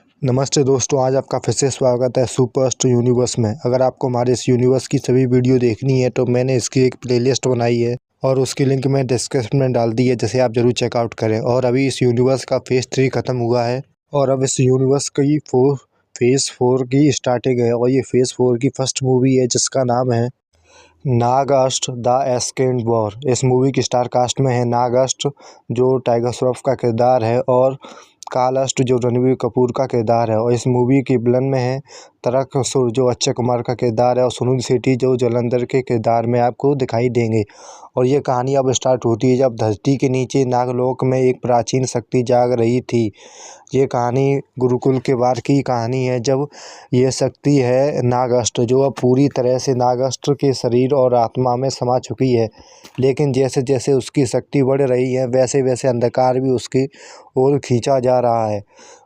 नमस्ते दोस्तों, आज आपका फिर से स्वागत है सुपर यूनिवर्स में। अगर आपको हमारे इस यूनिवर्स की सभी वीडियो देखनी है तो मैंने इसकी एक प्लेलिस्ट बनाई है और उसकी लिंक मैं डिस्क्रिप्शन में डाल दी है, जिसे आप ज़रूर चेकआउट करें। और अभी इस यूनिवर्स का फेज़ 3 ख़त्म हुआ है और अब इस यूनिवर्स की फेज़ 4 की स्टार्टिंग है। और ये फेज़ 4 की फर्स्ट मूवी है जिसका नाम है नागअष्ट द एस्केंड वॉर। इस मूवी की स्टार कास्ट में है नागअष्ट जो टाइगर श्रॉफ का किरदार है और कालअष्ट जो रणबीर कपूर का किरदार है। और इस मूवी की विलन में है तारकासुर जो अक्षय कुमार का किरदार है और सुनील शेट्टी जो जालंधर के किरदार में आपको दिखाई देंगे। और ये कहानी अब स्टार्ट होती है जब धरती के नीचे नागलोक में एक प्राचीन शक्ति जाग रही थी। ये कहानी गुरुकुल के वार की कहानी है जब ये शक्ति है नागअष्ट जो अब पूरी तरह से नागअष्ट के शरीर और आत्मा में समा चुकी है। लेकिन जैसे जैसे उसकी शक्ति बढ़ रही है वैसे वैसे अंधकार भी उसकी ओर खींचा जा रहा है।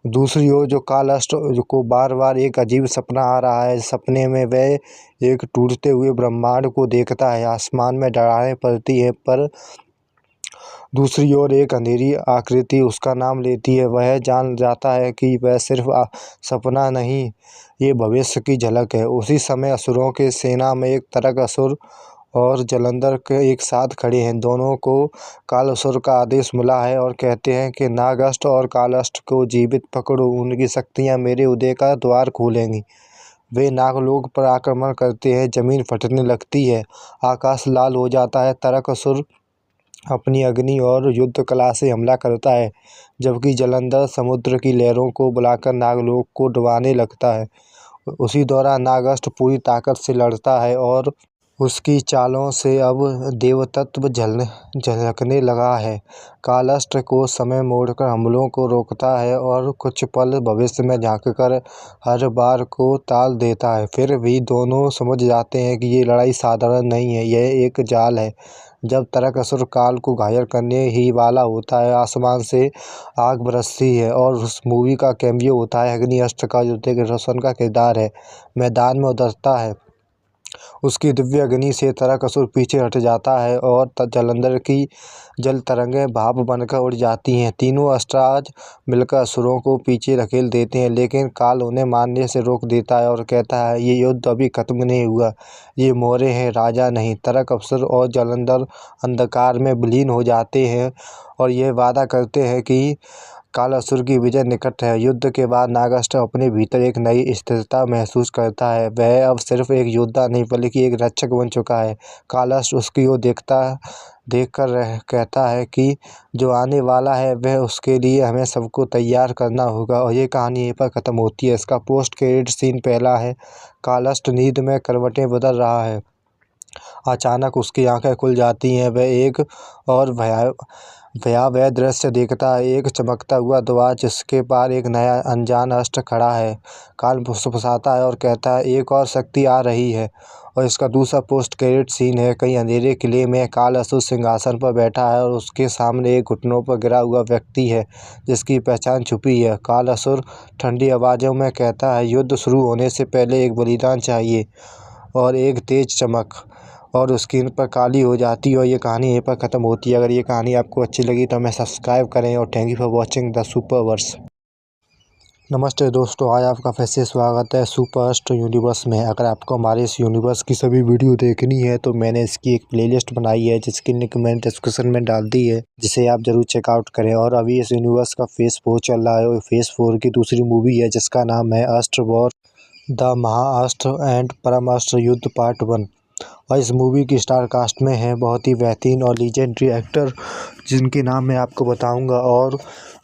दूसरी ओर जो कालअष्ट को बार बार एक अजीब सपना आ रहा है। सपने में वह एक टूटते हुए ब्रह्मांड को देखता है। आसमान में दरारें पड़ती है पर दूसरी ओर एक अंधेरी आकृति उसका नाम लेती है। वह जान जाता है कि वह सिर्फ सपना नहीं, ये भविष्य की झलक है। उसी समय असुरों के सेना में एक तारकासुर और जालंधर के एक साथ खड़े हैं। दोनों को कालअसुर का आदेश मिला है और कहते हैं कि नागअष्ट और कालअष्ट को जीवित पकड़ो, उनकी शक्तियाँ मेरे उदय का द्वार खोलेंगी। वे नागलोक पर आक्रमण करते हैं, जमीन फटने लगती है, आकाश लाल हो जाता है। तारकासुर अपनी अग्नि और युद्ध कला से हमला करता है जबकि जालंधर समुद्र की लहरों को बुलाकर नागलोक को डुबाने लगता है। उसी दौरान नागअष्ट पूरी ताकत से लड़ता है और उसकी चालों से अब देवतत्व झलकने लगा है। कालअष्ट को समय मोड़कर हमलों को रोकता है और कुछ पल भविष्य में झांककर हर बार को टाल देता है। फिर भी दोनों समझ जाते हैं कि ये लड़ाई साधारण नहीं है, यह एक जाल है। जब तारकासुर काल को घायल करने ही वाला होता है, आसमान से आग बरसती है और उस मूवी का कैमियो होता है अग्निअस्त्र का जो ऋतिक रोशन का किरदार है, मैदान में उतरता है। उसकी दिव्य अग्नि से तारकासुर पीछे हट जाता है और जालंधर की जल तरंगें भाप बनकर उड़ जाती हैं। तीनों अस्त्राज मिलकर असुरों को पीछे धकेल देते हैं, लेकिन काल उन्हें मारने से रोक देता है और कहता है ये युद्ध अभी खत्म नहीं हुआ, ये मोरे हैं, राजा नहीं। तारकासुर और जालंधर अंधकार में विलीन हो जाते हैं और यह वादा करते हैं कि कालअसुर की विजय निकट है। युद्ध के बाद नागअष्ट अपने भीतर एक नई स्थिरता महसूस करता है। वह अब सिर्फ एक योद्धा नहीं बल्कि एक रक्षक बन चुका है। कालअष्ट उसकी ओर देखकर कहता है कि जो आने वाला है वह उसके लिए हमें सबको तैयार करना होगा। और ये कहानी यहीं पर ख़त्म होती है। इसका पोस्ट क्रेडिट सीन पहला है। कालअष्ट नींद में करवटें बदल रहा है। अचानक उसकी आंखें खुल जाती हैं। वह एक और भयावह दृश्य देखता है। एक चमकता हुआ द्वार जिसके पार एक नया अनजान अष्ट खड़ा है। काल फुसफुसाता है और कहता है एक और शक्ति आ रही है। और इसका दूसरा पोस्ट क्रेडिट सीन है। कई अंधेरे किले में कालअसुर सिंहासन पर बैठा है और उसके सामने एक घुटनों पर गिरा हुआ व्यक्ति है जिसकी पहचान छुपी है। कालअसुर ठंडी आवाज़ों में कहता है युद्ध शुरू होने से पहले एक बलिदान चाहिए। और एक तेज चमक और स्क्रीन पर काली हो जाती है और ये कहानी यहीं पर ख़त्म होती है। अगर ये कहानी आपको अच्छी लगी तो हमें सब्सक्राइब करें और thank you for watching the Superverse. नमस्ते दोस्तों, आज आपका फिर से स्वागत है सुपर यूनिवर्स में। अगर आपको हमारे इस यूनिवर्स की सभी वीडियो देखनी है तो मैंने इसकी एक प्लेलिस्ट बनाई है जिसकी लिंक मैंने डिस्क्रिप्शन में डाल दी है, जिसे आप ज़रूर चेकआउट करें। और अभी इस यूनिवर्स का फेज़ 4 चल रहा है और फेज़ 4 की दूसरी मूवी है जिसका नाम है अस्त्र वॉर द महाअस्त्र एंड परमास्त्र युद्ध पार्ट 1। और इस मूवी की स्टार कास्ट में है बहुत ही बेहतरीन और लीजेंडरी एक्टर जिनके नाम मैं आपको बताऊंगा और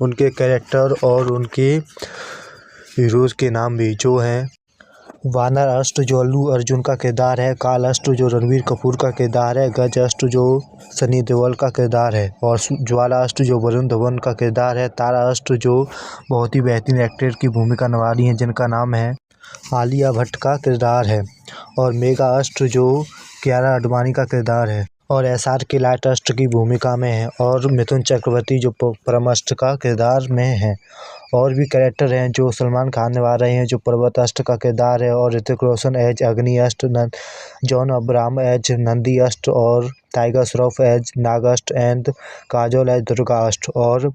उनके कैरेक्टर और उनके हीरोज़ के नाम भी, जो हैं वानर अष्ट जो अल्लू अर्जुन का किरदार है, काल अष्ट जो रणबीर कपूर का किरदार है, गज अष्ट जो सनी देओल का किरदार है और ज्वाला अष्ट जो वरुण धवन का किरदार है, तारा अष्ट जो बहुत ही बेहतरीन एक्टर की भूमिका निभा रही हैं जिनका नाम है आलिया भट्ट का किरदार है, और मेगा अष्ट जो कियारा आडवाणी का किरदार है और एसआर के लाट अष्ट की भूमिका में है, और मिथुन चक्रवर्ती जो परमअष्ट का किरदार में है। और भी कैरेक्टर हैं जो सलमान खान निभा रहे हैं जो पर्वत अष्ट का किरदार है, और ऋतिक रोशन एज अग्नि अष्ट, John Abraham as Nandi Astra, और Tiger Shroff as Nagastra and Kajol as Durga Astra, और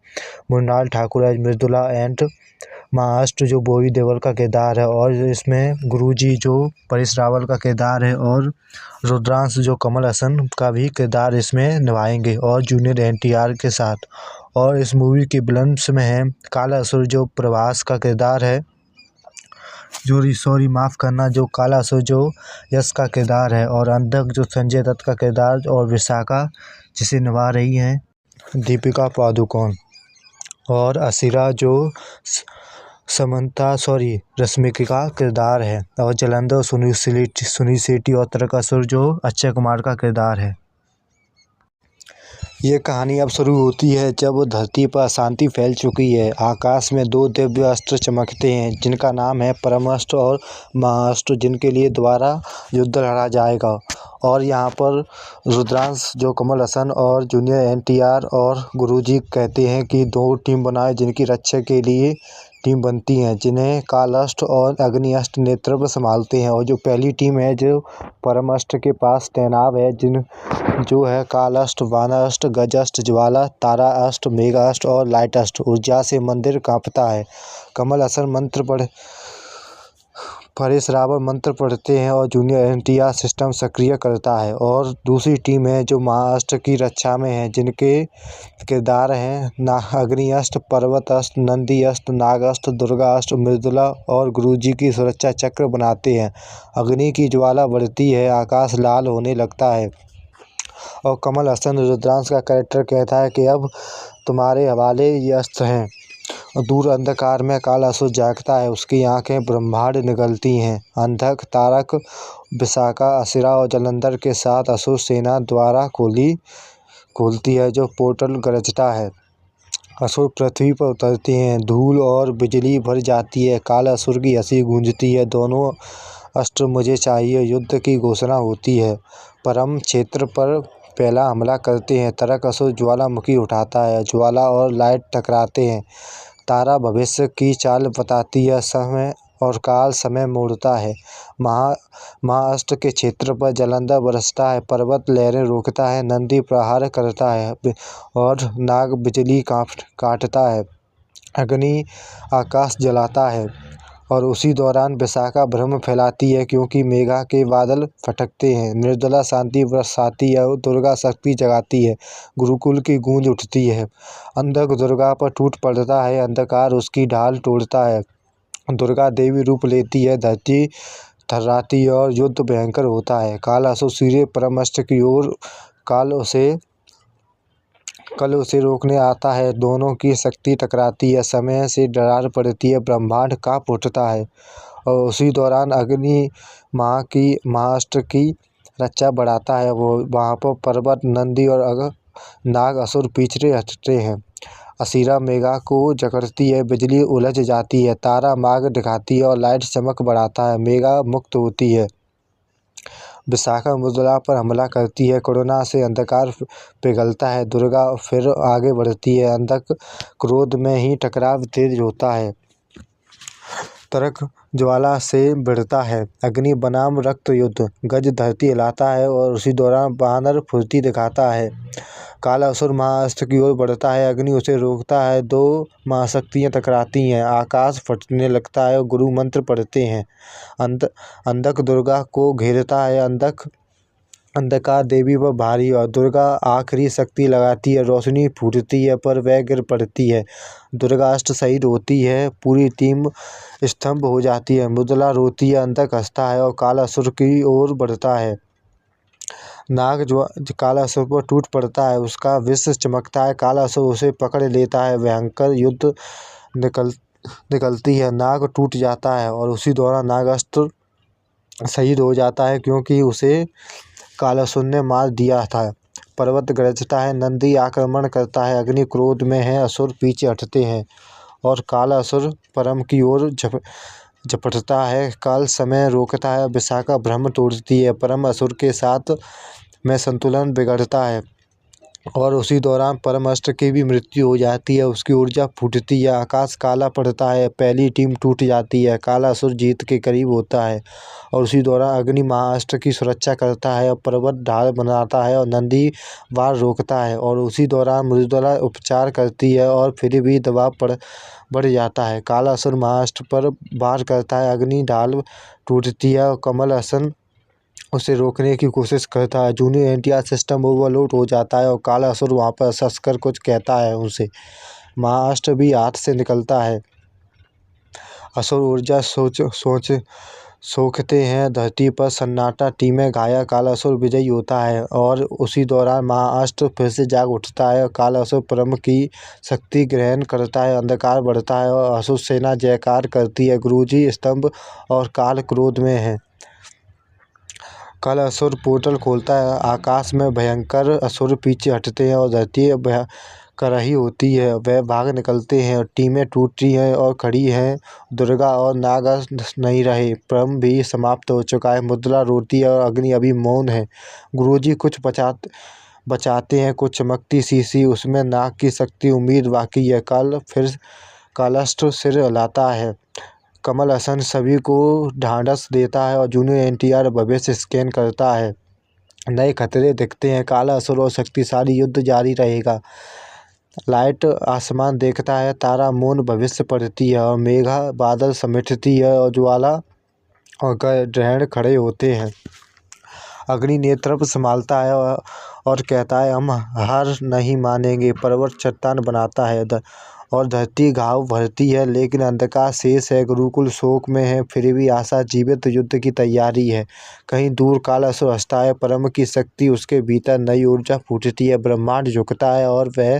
मृणाल ठाकुर एज मृदुला एंड महाअष्ट जो बॉबी देओल का किरदार है, और इसमें गुरुजी जो परेश रावल का किरदार है, और रुद्रांश जो कमल हसन का भी किरदार इसमें निभाएंगे, और जूनियर NTR के साथ। और इस मूवी के विलन्स में है काला असुर जो प्रभास का किरदार है, माफ़ करना, जो काला असुर जो यश का किरदार है, और अंधक जो संजय दत्त का किरदार, और विशाखा जिसे निभा रही हैं दीपिका पादुकोण, और असीरा जो रश्मिका का किरदार है, और जलंधर सुनील शेट्टी और तारकासुर जो अक्षय कुमार का किरदार है। ये कहानी अब शुरू होती है जब धरती पर अशांति फैल चुकी है। आकाश में 2 दिव्य अस्त्र चमकते हैं जिनका नाम है परमास्त्र और महाअस्त्र, जिनके लिए दोबारा युद्ध लड़ा जाएगा। और यहाँ पर रुद्रांश जो कमल हसन और जूनियर NTR और गुरुजी कहते हैं कि 2 टीम बनाए, जिनकी रक्षा के लिए टीम बनती हैं, जिन्हें कालास्त्र और अग्निअस्त्र नेतृत्व संभालते हैं। और जो पहली टीम है जो परमास्त्र के पास तैनात है, जो है कालास्त्र, वानास्त्र, गजास्त्र, ज्वाला, ताराअस्त्र, मेघास्त्र और लाइटास्त्र। ऊर्जा से मंदिर कांपता है। कमल हसन परेश रावल मंत्र पढ़ते हैं और जूनियर NTR सिस्टम सक्रिय करता है। और दूसरी टीम है जो महाअस्त्र की रक्षा में है, जिनके किरदार हैं अग्निअस्त्र, पर्वतास्त्र, नंदी अस्त्र, नागास्त्र, दुर्गास्त्र, मृदुला और गुरुजी की सुरक्षा चक्र बनाते हैं। अग्नि की ज्वाला बढ़ती है, आकाश लाल होने लगता है, और कमल हसन रुद्रांश का कैरेक्टर कहता है कि अब तुम्हारे हवाले ये अस्त्र हैं। और दूर अंधकार में काला असुर जागता है, उसकी आंखें ब्रह्मांड निकलती हैं। अंधक, तारक, विशाखा, असीरा और जलंधर के साथ असुर सेना द्वारा खोलती है, जो पोर्टल गरजता है। असुर पृथ्वी पर उतरते हैं, धूल और बिजली भर जाती है। काला असुर की हंसी गूंजती है, दोनों अस्त्र मुझे चाहिए, युद्ध की घोषणा होती है। परम क्षेत्र पर पहला हमला करते हैं। तारकासुर ज्वालामुखी उठाता है, ज्वाला और लाइट टकराते हैं। तारा भविष्य की चाल बताती है, समय और काल समय मोड़ता है। महाअस्त्र के क्षेत्र पर जलंधर बरसता है, पर्वत लहरें रोकता है, नंदी प्रहार करता है और नाग बिजली काटता है। अग्नि आकाश जलाता है, और उसी दौरान विशाखा भ्रम फैलाती है क्योंकि मेघा के बादल फटकते हैं। निर्जला शांति बरसाती है, दुर्गा शक्ति जगाती है, गुरुकुल की गूंज उठती है। अंधक दुर्गा पर टूट पड़ता है, अंधकार उसकी ढाल तोड़ता है। दुर्गा देवी रूप लेती है, धरती थर्राती है और युद्ध भयंकर होता है। काला असुर सीधे परमास्त्र की ओर कल उसे रोकने आता है। दोनों की शक्ति टकराती है, समय से दरार पड़ती है, ब्रह्मांड कांप उठता है। और उसी दौरान अग्नि महाअस्त्र की रक्षा बढ़ाता है। वो वहाँ पर पर्वत, नंदी और नाग असुर पीछे हटते हैं। असीरा मेघा को जकड़ती है, बिजली उलझ जाती है, तारा मार्ग दिखाती है और लाइट चमक बढ़ाता है। मेघा मुक्त होती है। विशाखा मृदुला पर हमला करती है, कोरोना से अंधकार पिघलता है। दुर्गा फिर आगे बढ़ती है, अंधक क्रोध में ही टकराव तेज होता है। तारक ज्वाला से बढ़ता है, अग्नि बनाम रक्त युद्ध, गज धरती हिलाता है और उसी दौरान वानर फुर्ती दिखाता है। काला असुर महाअस्त्र की ओर बढ़ता है, अग्नि उसे रोकता है, 2 महाशक्तियाँ टकराती हैं, आकाश फटने लगता है और गुरु मंत्र पढ़ते हैं। अंधक दुर्गा को घेरता है, अंधकार देवी पर भारी, और दुर्गा आखिरी शक्ति लगाती है, रोशनी फूटती है पर वह गिर पड़ती है। दुर्गास्त्र शहीद होती है, पूरी टीम स्तंभ हो जाती है। मृदुला रोती है, अंधक हंसता है और काला असुर की ओर बढ़ता है। नाग जो काला असुर पर टूट पड़ता है, उसका विष चमकता है, काला असुर उसे पकड़ लेता है, भयंकर युद्ध निकलती है। नाग टूट जाता है और उसी दौरान नागास्त्र शहीद हो जाता है क्योंकि उसे काला असुर ने मार दिया था। पर्वत गरजता है, नंदी आक्रमण करता है, अग्नि क्रोध में है, असुर पीछे हटते हैं और काला असुर परम की ओर झपटता है। काल समय रोकता है, विशाखा भ्रम तोड़ती है, परम असुर के साथ में संतुलन बिगड़ता है। और उसी दौरान परमास्त्र की भी मृत्यु हो जाती है। उसकी ऊर्जा फूटती है, आकाश काला पड़ता है, पहली टीम टूट जाती है, कालासुर जीत के करीब होता है। और उसी दौरान अग्नि महाअस्त्र की सुरक्षा करता है और पर्वत ढाल बनाता है और नंदी वार रोकता है। और उसी दौरान मृदुला उपचार करती है और फिर भी दबाव बढ़ जाता है। कालासुर महाअस्त्र पर वार करता है, अग्नि ढाल टूटती है और कमल हसन उसे रोकने की कोशिश करता है। जूनियर एनटीआर सिस्टम ओवरलोड हो जाता है और कालासुर वहाँ पर हंसकर कुछ कहता है उसे। महाअस्त्र भी हाथ से निकलता है। असुर ऊर्जा सोखते हैं धरती पर सन्नाटा, टीमें घायल, कालासुर विजयी होता है। और उसी दौरान महाअस्त्र फिर से जाग उठता है और कालासुर परम की शक्ति ग्रहण करता है, अंधकार बढ़ता है और असुर सेना जयकार करती है। गुरुजी स्तंभ और काल क्रोध में है। कल असुर पोर्टल खोलता है, आकाश में भयंकर असुर पीछे हटते हैं और धरती कर रही होती है। वह भाग निकलते हैं और टीमें टूटी हैं और खड़ी हैं। दुर्गा और नाग नहीं रहे, परम भी समाप्त हो चुका है। मुद्रा रोती है और अग्नि अभी मौन है। गुरुजी कुछ बचाते हैं, कुछ चमकती शीशी, उसमें नाग की शक्ति, उम्मीद बाकी है। कल फिर कालास्त्र सिर हिलाता है। कमल हसन सभी को ढांढस देता है और जूनियर एनटीआर भविष्य स्कैन करता है। नए खतरे दिखते हैं, काला असुर और शक्तिशाली युद्ध जारी रहेगा। लाइट आसमान देखता है, तारा मौन भविष्य पढ़ती है और मेघा बादल समेटती है और ज्वाला और ग्रहण खड़े होते हैं। अग्नि नेत्र संभालता है और कहता है, हम हार नहीं मानेंगे। पर्वत चट्टान बनाता है और धरती घाव भरती है, लेकिन अंधकार शेष है। गुरुकुल शोक में है, फिर भी आशा जीवित, युद्ध की तैयारी है। कहीं दूर कालासुर हंसता है, परम की शक्ति उसके भीतर नई ऊर्जा फूटती है। ब्रह्मांड झुकता है और वह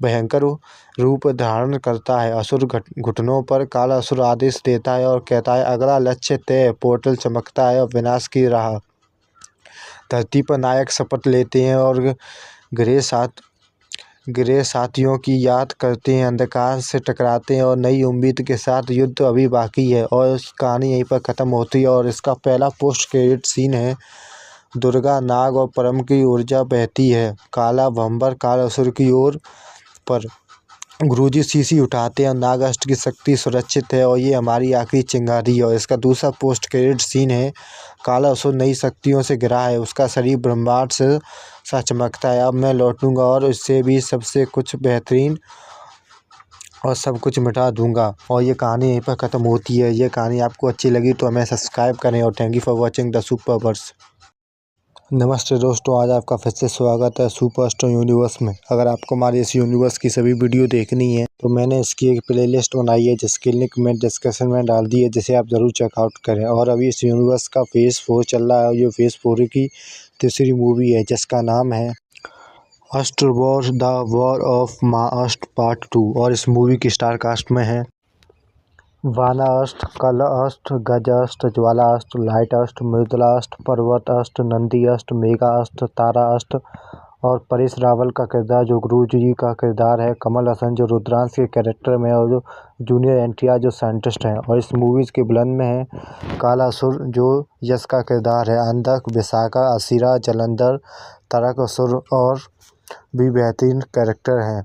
भयंकर रूप धारण करता है। असुर घुटनों पर कालासुर आदेश देता है और कहता है, अगला लक्ष्य तय। पोर्टल चमकता है और विनाश की राह। धरती पर नायक शपथ लेते हैं और गिरे साथियों की याद करते हैं, अंधकार से टकराते हैं और नई उम्मीद के साथ। युद्ध अभी बाकी है और इस कहानी यहीं पर ख़त्म होती है। और इसका पहला पोस्ट क्रेडिट सीन है। दुर्गा, नाग और परम की ऊर्जा बहती है काला भंबर कालासुर की ओर पर। गुरुजी शीशी उठाते हैं, नागास्त्र की शक्ति सुरक्षित है और ये हमारी आखिरी चिंगारी है। और इसका दूसरा पोस्ट क्रेडिट सीन है। कालासुर नई शक्तियों से घिरा है, उसका शरीर ब्रह्मांड से सा चमकता है। अब मैं लौटूंगा और इससे भी सबसे कुछ बेहतरीन और सब कुछ मिटा दूंगा। और ये कहानी यहीं पर ख़त्म होती है। ये कहानी आपको अच्छी लगी तो हमें सब्सक्राइब करें और thank you for watching the Superverse. नमस्ते दोस्तों, आज आपका फिर से स्वागत है सुपरस्टार यूनिवर्स में। अगर आपको हमारे इस यूनिवर्स की सभी वीडियो देखनी है तो मैंने इसकी एक प्लेलिस्ट बनाई है, जिसकी लिंक मैं डिस्क्रिप्शन में डाल दी है, जिसे आप ज़रूर चेकआउट करें। और अभी इस यूनिवर्स का फेज़ 4 चल रहा है और ये फेज़ 4 की तीसरी मूवी है, जिसका नाम है Astra war the war of Mahastra part 2। और इस मूवी की स्टार कास्ट में है वानाअस्त्र, कल अस्त्र, गज अस्त्र, ज्वाला अस्त्र, लाइट अस्त्र, मृदुला अस्त्र, पर्वत अस्त्र, नंदी अस्त्र, मेघा अस्त्र, तारा अस्त्र और परेश रावल का किरदार जो गुरुजी का किरदार है, कमल हसन जो रुद्रांश के कैरेक्टर में, और जो जूनियर एनटीआर जो साइंटिस्ट हैं। और इस मूवीज़ के विलन में है कालासुर जो यश का किरदार है, अंधक, विशाखा, असीरा, जलंधर, तारकासुर और भी बेहतरीन कैरेक्टर हैं।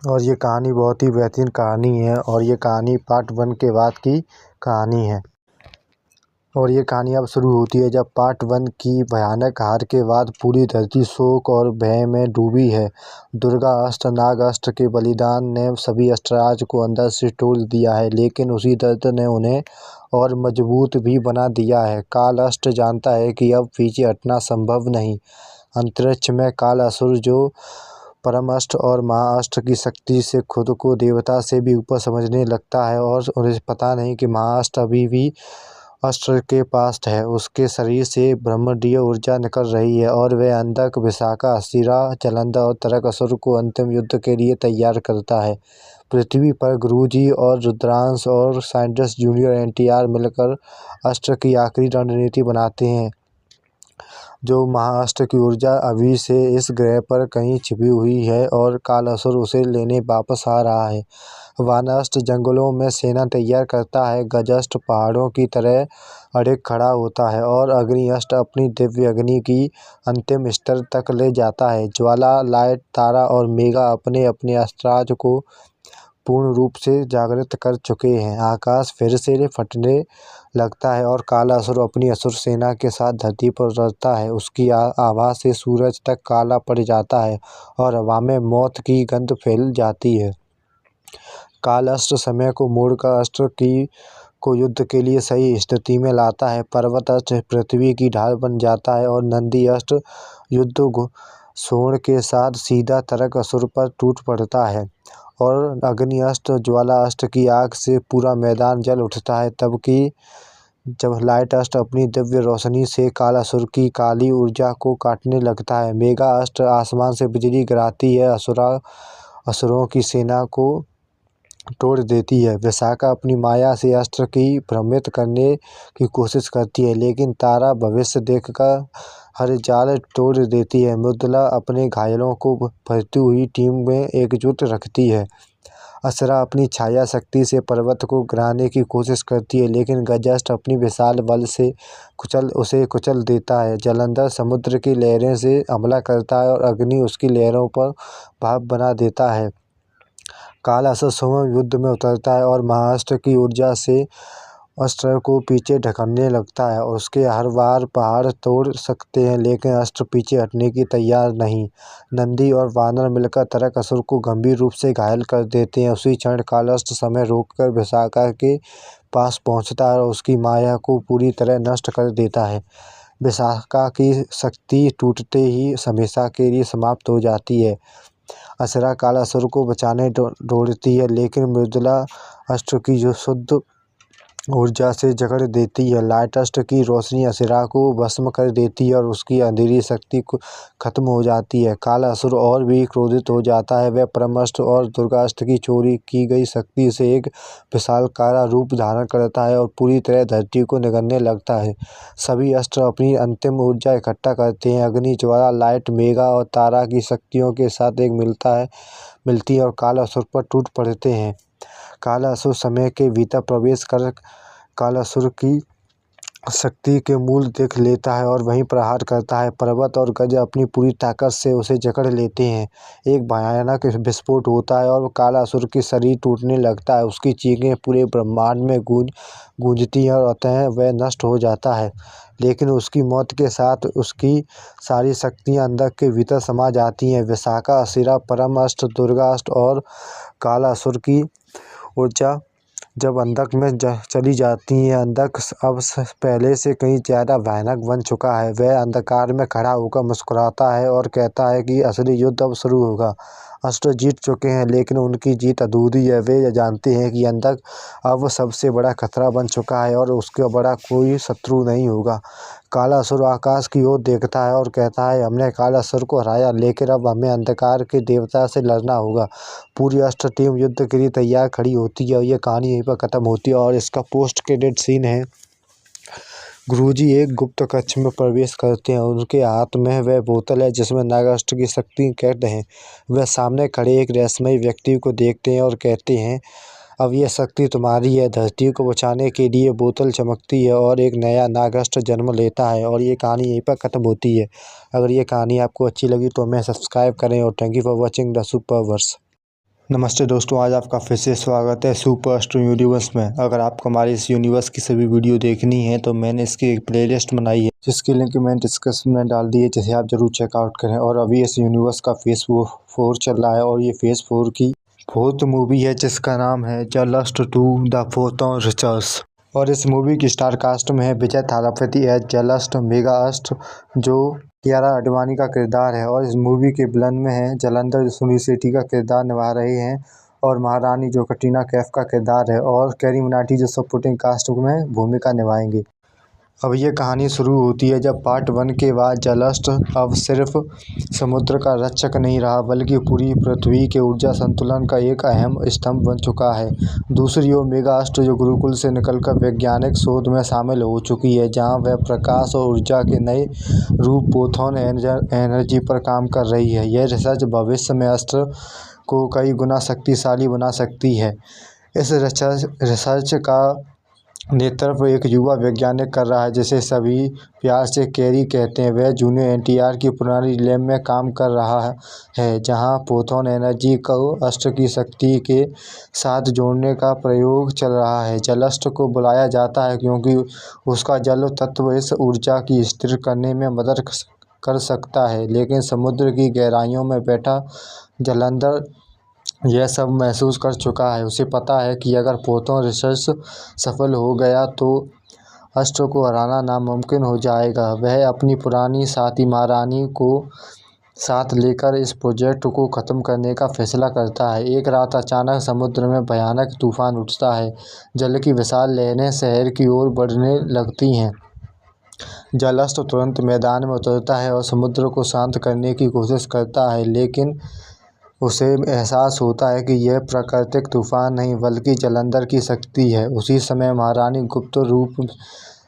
और ये कहानी बहुत ही बेहतरीन कहानी है और ये कहानी पार्ट 1 के बाद की कहानी है। और ये कहानी अब शुरू होती है जब पार्ट 1 की भयानक हार के बाद पूरी धरती शोक और भय में डूबी है। दुर्गा अस्त्र, नाग अस्त्र के बलिदान ने सभी अस्त्रराज को अंदर से तोड़ दिया है, लेकिन उसी दर्द ने उन्हें और मजबूत भी बना दिया है। काल अस्त्र जानता है कि अब पीछे हटना संभव नहीं। अंतरिक्ष में कालासुर जो परमास्त्र और महाअस्त्र की शक्ति से खुद को देवता से भी ऊपर समझने लगता है और उन्हें पता नहीं कि महाअस्त्र अभी भी अस्त्र के पास है। उसके शरीर से ब्रह्मांडीय ऊर्जा निकल रही है और वह अंधक, विशाखा, असीरा, जलंधर और तारकासुर को अंतिम युद्ध के लिए तैयार करता है। पृथ्वी पर गुरुजी और रुद्रांश और साइंटिस्ट जूनियर एनटीआर मिलकर अस्त्र की आखिरी रणनीति बनाते हैं। जो महाअष्ट की ऊर्जा अभी से इस ग्रह पर कहीं छिपी हुई है और कालासुर उसे लेने वापस आ रहा है। वानअष्ट जंगलों में सेना तैयार करता है, गजअष्ट पहाड़ों की तरह अड़े खड़ा होता है और अग्निअष्ट अपनी दिव्य अग्नि की अंतिम स्तर तक ले जाता है। ज्वाला, लाइट, तारा और मेघा अपने अपने अस्त्राज को पूर्ण रूप से जागृत कर चुके हैं। आकाश फिर से फटने लगता है और कालासुर अपनी असुर सेना के साथ धरती पर उतरता है। उसकी आवाज़ से सूरज तक काला पड़ जाता है और हवा में मौत की गंध फैल जाती है। कालाष्ट समय को मोड़कर अस्त्र को युद्ध के लिए सही स्थिति में लाता है। पर्वत अष्ट पृथ्वी की ढाल बन जाता है और नंदी अष्ट युद्ध घोषण के साथ सीधा तरक असुर पर टूट पड़ता है और अग्नि अष्ट ज्वाला अष्ट की आग से पूरा मैदान जल उठता है। तबकि जब लाइट अष्ट अपनी दिव्य रोशनी से कालासुर की काली ऊर्जा को काटने लगता है। मेघा अष्ट आसमान से बिजली गिराती है, असुरों की सेना को तोड़ देती है। विशाखा अपनी माया से अस्त्र की भ्रमित करने की कोशिश करती है, लेकिन तारा भविष्य देखकर हर जाल तोड़ देती है। मृदुला अपने घायलों को भरती हुई टीम में एकजुट रखती है। असरा अपनी छाया शक्ति से पर्वत को गिराने की कोशिश करती है, लेकिन गजअष्ट अपनी विशाल बल से उसे कुचल देता है। जलंधर समुद्र की लहरें से हमला करता है और अग्नि उसकी लहरों पर भाप बना देता है। कालासुर स्वयं युद्ध में उतरता है और महाअष्ट की ऊर्जा से अस्त्र को पीछे ढकने लगता है और उसके हर बार पहाड़ तोड़ सकते हैं, लेकिन अस्त्र पीछे हटने की तैयार नहीं। नंदी और वानर मिलकर तारकासुर को गंभीर रूप से घायल कर देते हैं। उसी क्षण कालाष्ट समय रोककर विशाखा के पास पहुंचता है और उसकी माया को पूरी तरह नष्ट कर देता है। विशाखा की शक्ति टूटते ही हमेशा के लिए समाप्त हो जाती है। असरा कालासुर को बचाने दौड़ती है, लेकिन मृदुला अस्त्र की जो शुद्ध ऊर्जा से जकड़ देती है। लाइट अष्ट की रोशनी असरा को भस्म कर देती है और उसकी अंधेरी शक्ति खत्म हो जाती है। कालासुर और भी क्रोधित हो जाता है। वह परमाष्ट और दुर्गाष्ट की चोरी की गई शक्ति से एक विशालकाय रूप धारण करता है और पूरी तरह धरती को निगलने लगता है। सभी अस्त्र अपनी अंतिम ऊर्जा इकट्ठा करते हैं। अग्नि, ज्वाला, लाइट, मेघा और तारा की शक्तियों के साथ एक मिलती है और कालासुर पर टूट पड़ते हैं। कालासुर समय के भीतर प्रवेश कर कालासुर की शक्ति के मूल देख लेता है और वहीं प्रहार करता है। पर्वत और गज अपनी पूरी ताकत से उसे जकड़ लेते हैं। एक भयानक विस्फोट होता है और कालासुर की शरीर टूटने लगता है। उसकी चीखें पूरे ब्रह्मांड में गूंजती हैं और अतः वह नष्ट हो जाता है। लेकिन उसकी मौत के साथ उसकी सारी शक्तियाँ अंदर के भीतर समा जाती हैं। विशाखा, असुरा, परमाष्ट, दुर्गाष्ट और कालासुर की ऊर्जा जब अंधक में चली जाती है। अंधक अब पहले से कहीं ज़्यादा भयानक बन चुका है। वह अंधकार में खड़ा होकर मुस्कुराता है और कहता है कि असली युद्ध अब शुरू होगा। अस्त्र जीत चुके हैं, लेकिन उनकी जीत अधूरी है। वे जानते हैं कि अंधक अब सबसे बड़ा खतरा बन चुका है और उसका बड़ा कोई शत्रु नहीं होगा। कालासुर आकाश की ओर देखता है और कहता है, हमने कालासुर को हराया, लेकिन अब हमें अंधकार के देवता से लड़ना होगा। पूरी अस्त्र टीम युद्ध के लिए तैयार खड़ी होती है और ये कहानी यहीं पर ख़त्म होती है। और इसका पोस्ट क्रेडिट सीन है। गुरुजी एक गुप्त कक्ष में प्रवेश करते हैं। उनके हाथ में वह बोतल है जिसमें नागास्त्र की शक्ति कैद है। वह सामने खड़े एक रहस्यमयी व्यक्ति को देखते हैं और कहते हैं, अब यह शक्ति तुम्हारी है। धरती को बचाने के लिए बोतल चमकती है और एक नया नागास्त्र जन्म लेता है। और ये कहानी यहीं पर ख़त्म होती है। अगर ये कहानी आपको अच्छी लगी तो हमें सब्सक्राइब करें और thank you for watching the Superverse. नमस्ते दोस्तों, आज आपका फिर से स्वागत है सुपरस्टार यूनिवर्स में। अगर आपको हमारे इस यूनिवर्स की सभी वीडियो देखनी है तो मैंने इसकी एक प्लेलिस्ट बनाई है, जिसकी लिंक मैंने डिस्क्रिप्शन में डाल दी है, जिसे आप जरूर चेकआउट करें। और अभी इस यूनिवर्स का फेज 4 चल रहा है और ये फेज 4 की 4th मूवी है, जिसका नाम है द लस्ट टू द फोर्टून रिचर्स। और इस मूवी की स्टार कास्ट में है विजय थालापति एज जलस्ट, मेगा अष्ट जो कियारा आडवाणी का किरदार है, और इस मूवी के विलन में है जलंधर सुनील शेट्टी का किरदार निभा रहे हैं, और महारानी जो कटरीना कैफ का किरदार है, और कैरी मिनाटी जो सपोर्टिंग कास्ट में भूमिका निभाएंगे। अब ये कहानी शुरू होती है जब पार्ट 1 के बाद जलस्टर अब सिर्फ समुद्र का रक्षक नहीं रहा बल्कि पूरी पृथ्वी के ऊर्जा संतुलन का एक अहम स्तंभ बन चुका है। दूसरी ओर मेगास्टर जो गुरुकुल से निकलकर वैज्ञानिक शोध में शामिल हो चुकी है, जहां वह प्रकाश और ऊर्जा के नए रूप फोटॉन एनर्जी पर काम कर रही है। यह रिसर्च भविष्य में अस्त्र को कई गुना शक्तिशाली बना सकती है। इस रिसर्च का नेतृत्व एक युवा वैज्ञानिक कर रहा है जिसे सभी प्यार से कैरी कहते हैं। वह जूनियर एनटीआर की पुरानी लैब में काम कर रहा है, जहां फोटॉन एनर्जी को अस्त्र की शक्ति के साथ जोड़ने का प्रयोग चल रहा है। जलस्टर को बुलाया जाता है क्योंकि उसका जल तत्व इस ऊर्जा की स्थिर करने में मदद कर सकता है, लेकिन समुद्र की गहराइयों में बैठा जलंधर यह सब महसूस कर चुका है। उसे पता है कि अगर फोटॉन रिसर्च सफल हो गया तो अस्त्र को हराना नामुमकिन हो जाएगा। वह अपनी पुरानी साथी महारानी को साथ लेकर इस प्रोजेक्ट को ख़त्म करने का फैसला करता है। एक रात अचानक समुद्र में भयानक तूफान उठता है। जल की विशाल लहरें शहर की ओर बढ़ने लगती हैं। जलस्टर तुरंत मैदान में उतरता है और समुद्र को शांत करने की कोशिश करता है, लेकिन उसे एहसास होता है कि यह प्राकृतिक तूफान नहीं बल्कि जलंधर की शक्ति है। उसी समय महारानी गुप्त रूप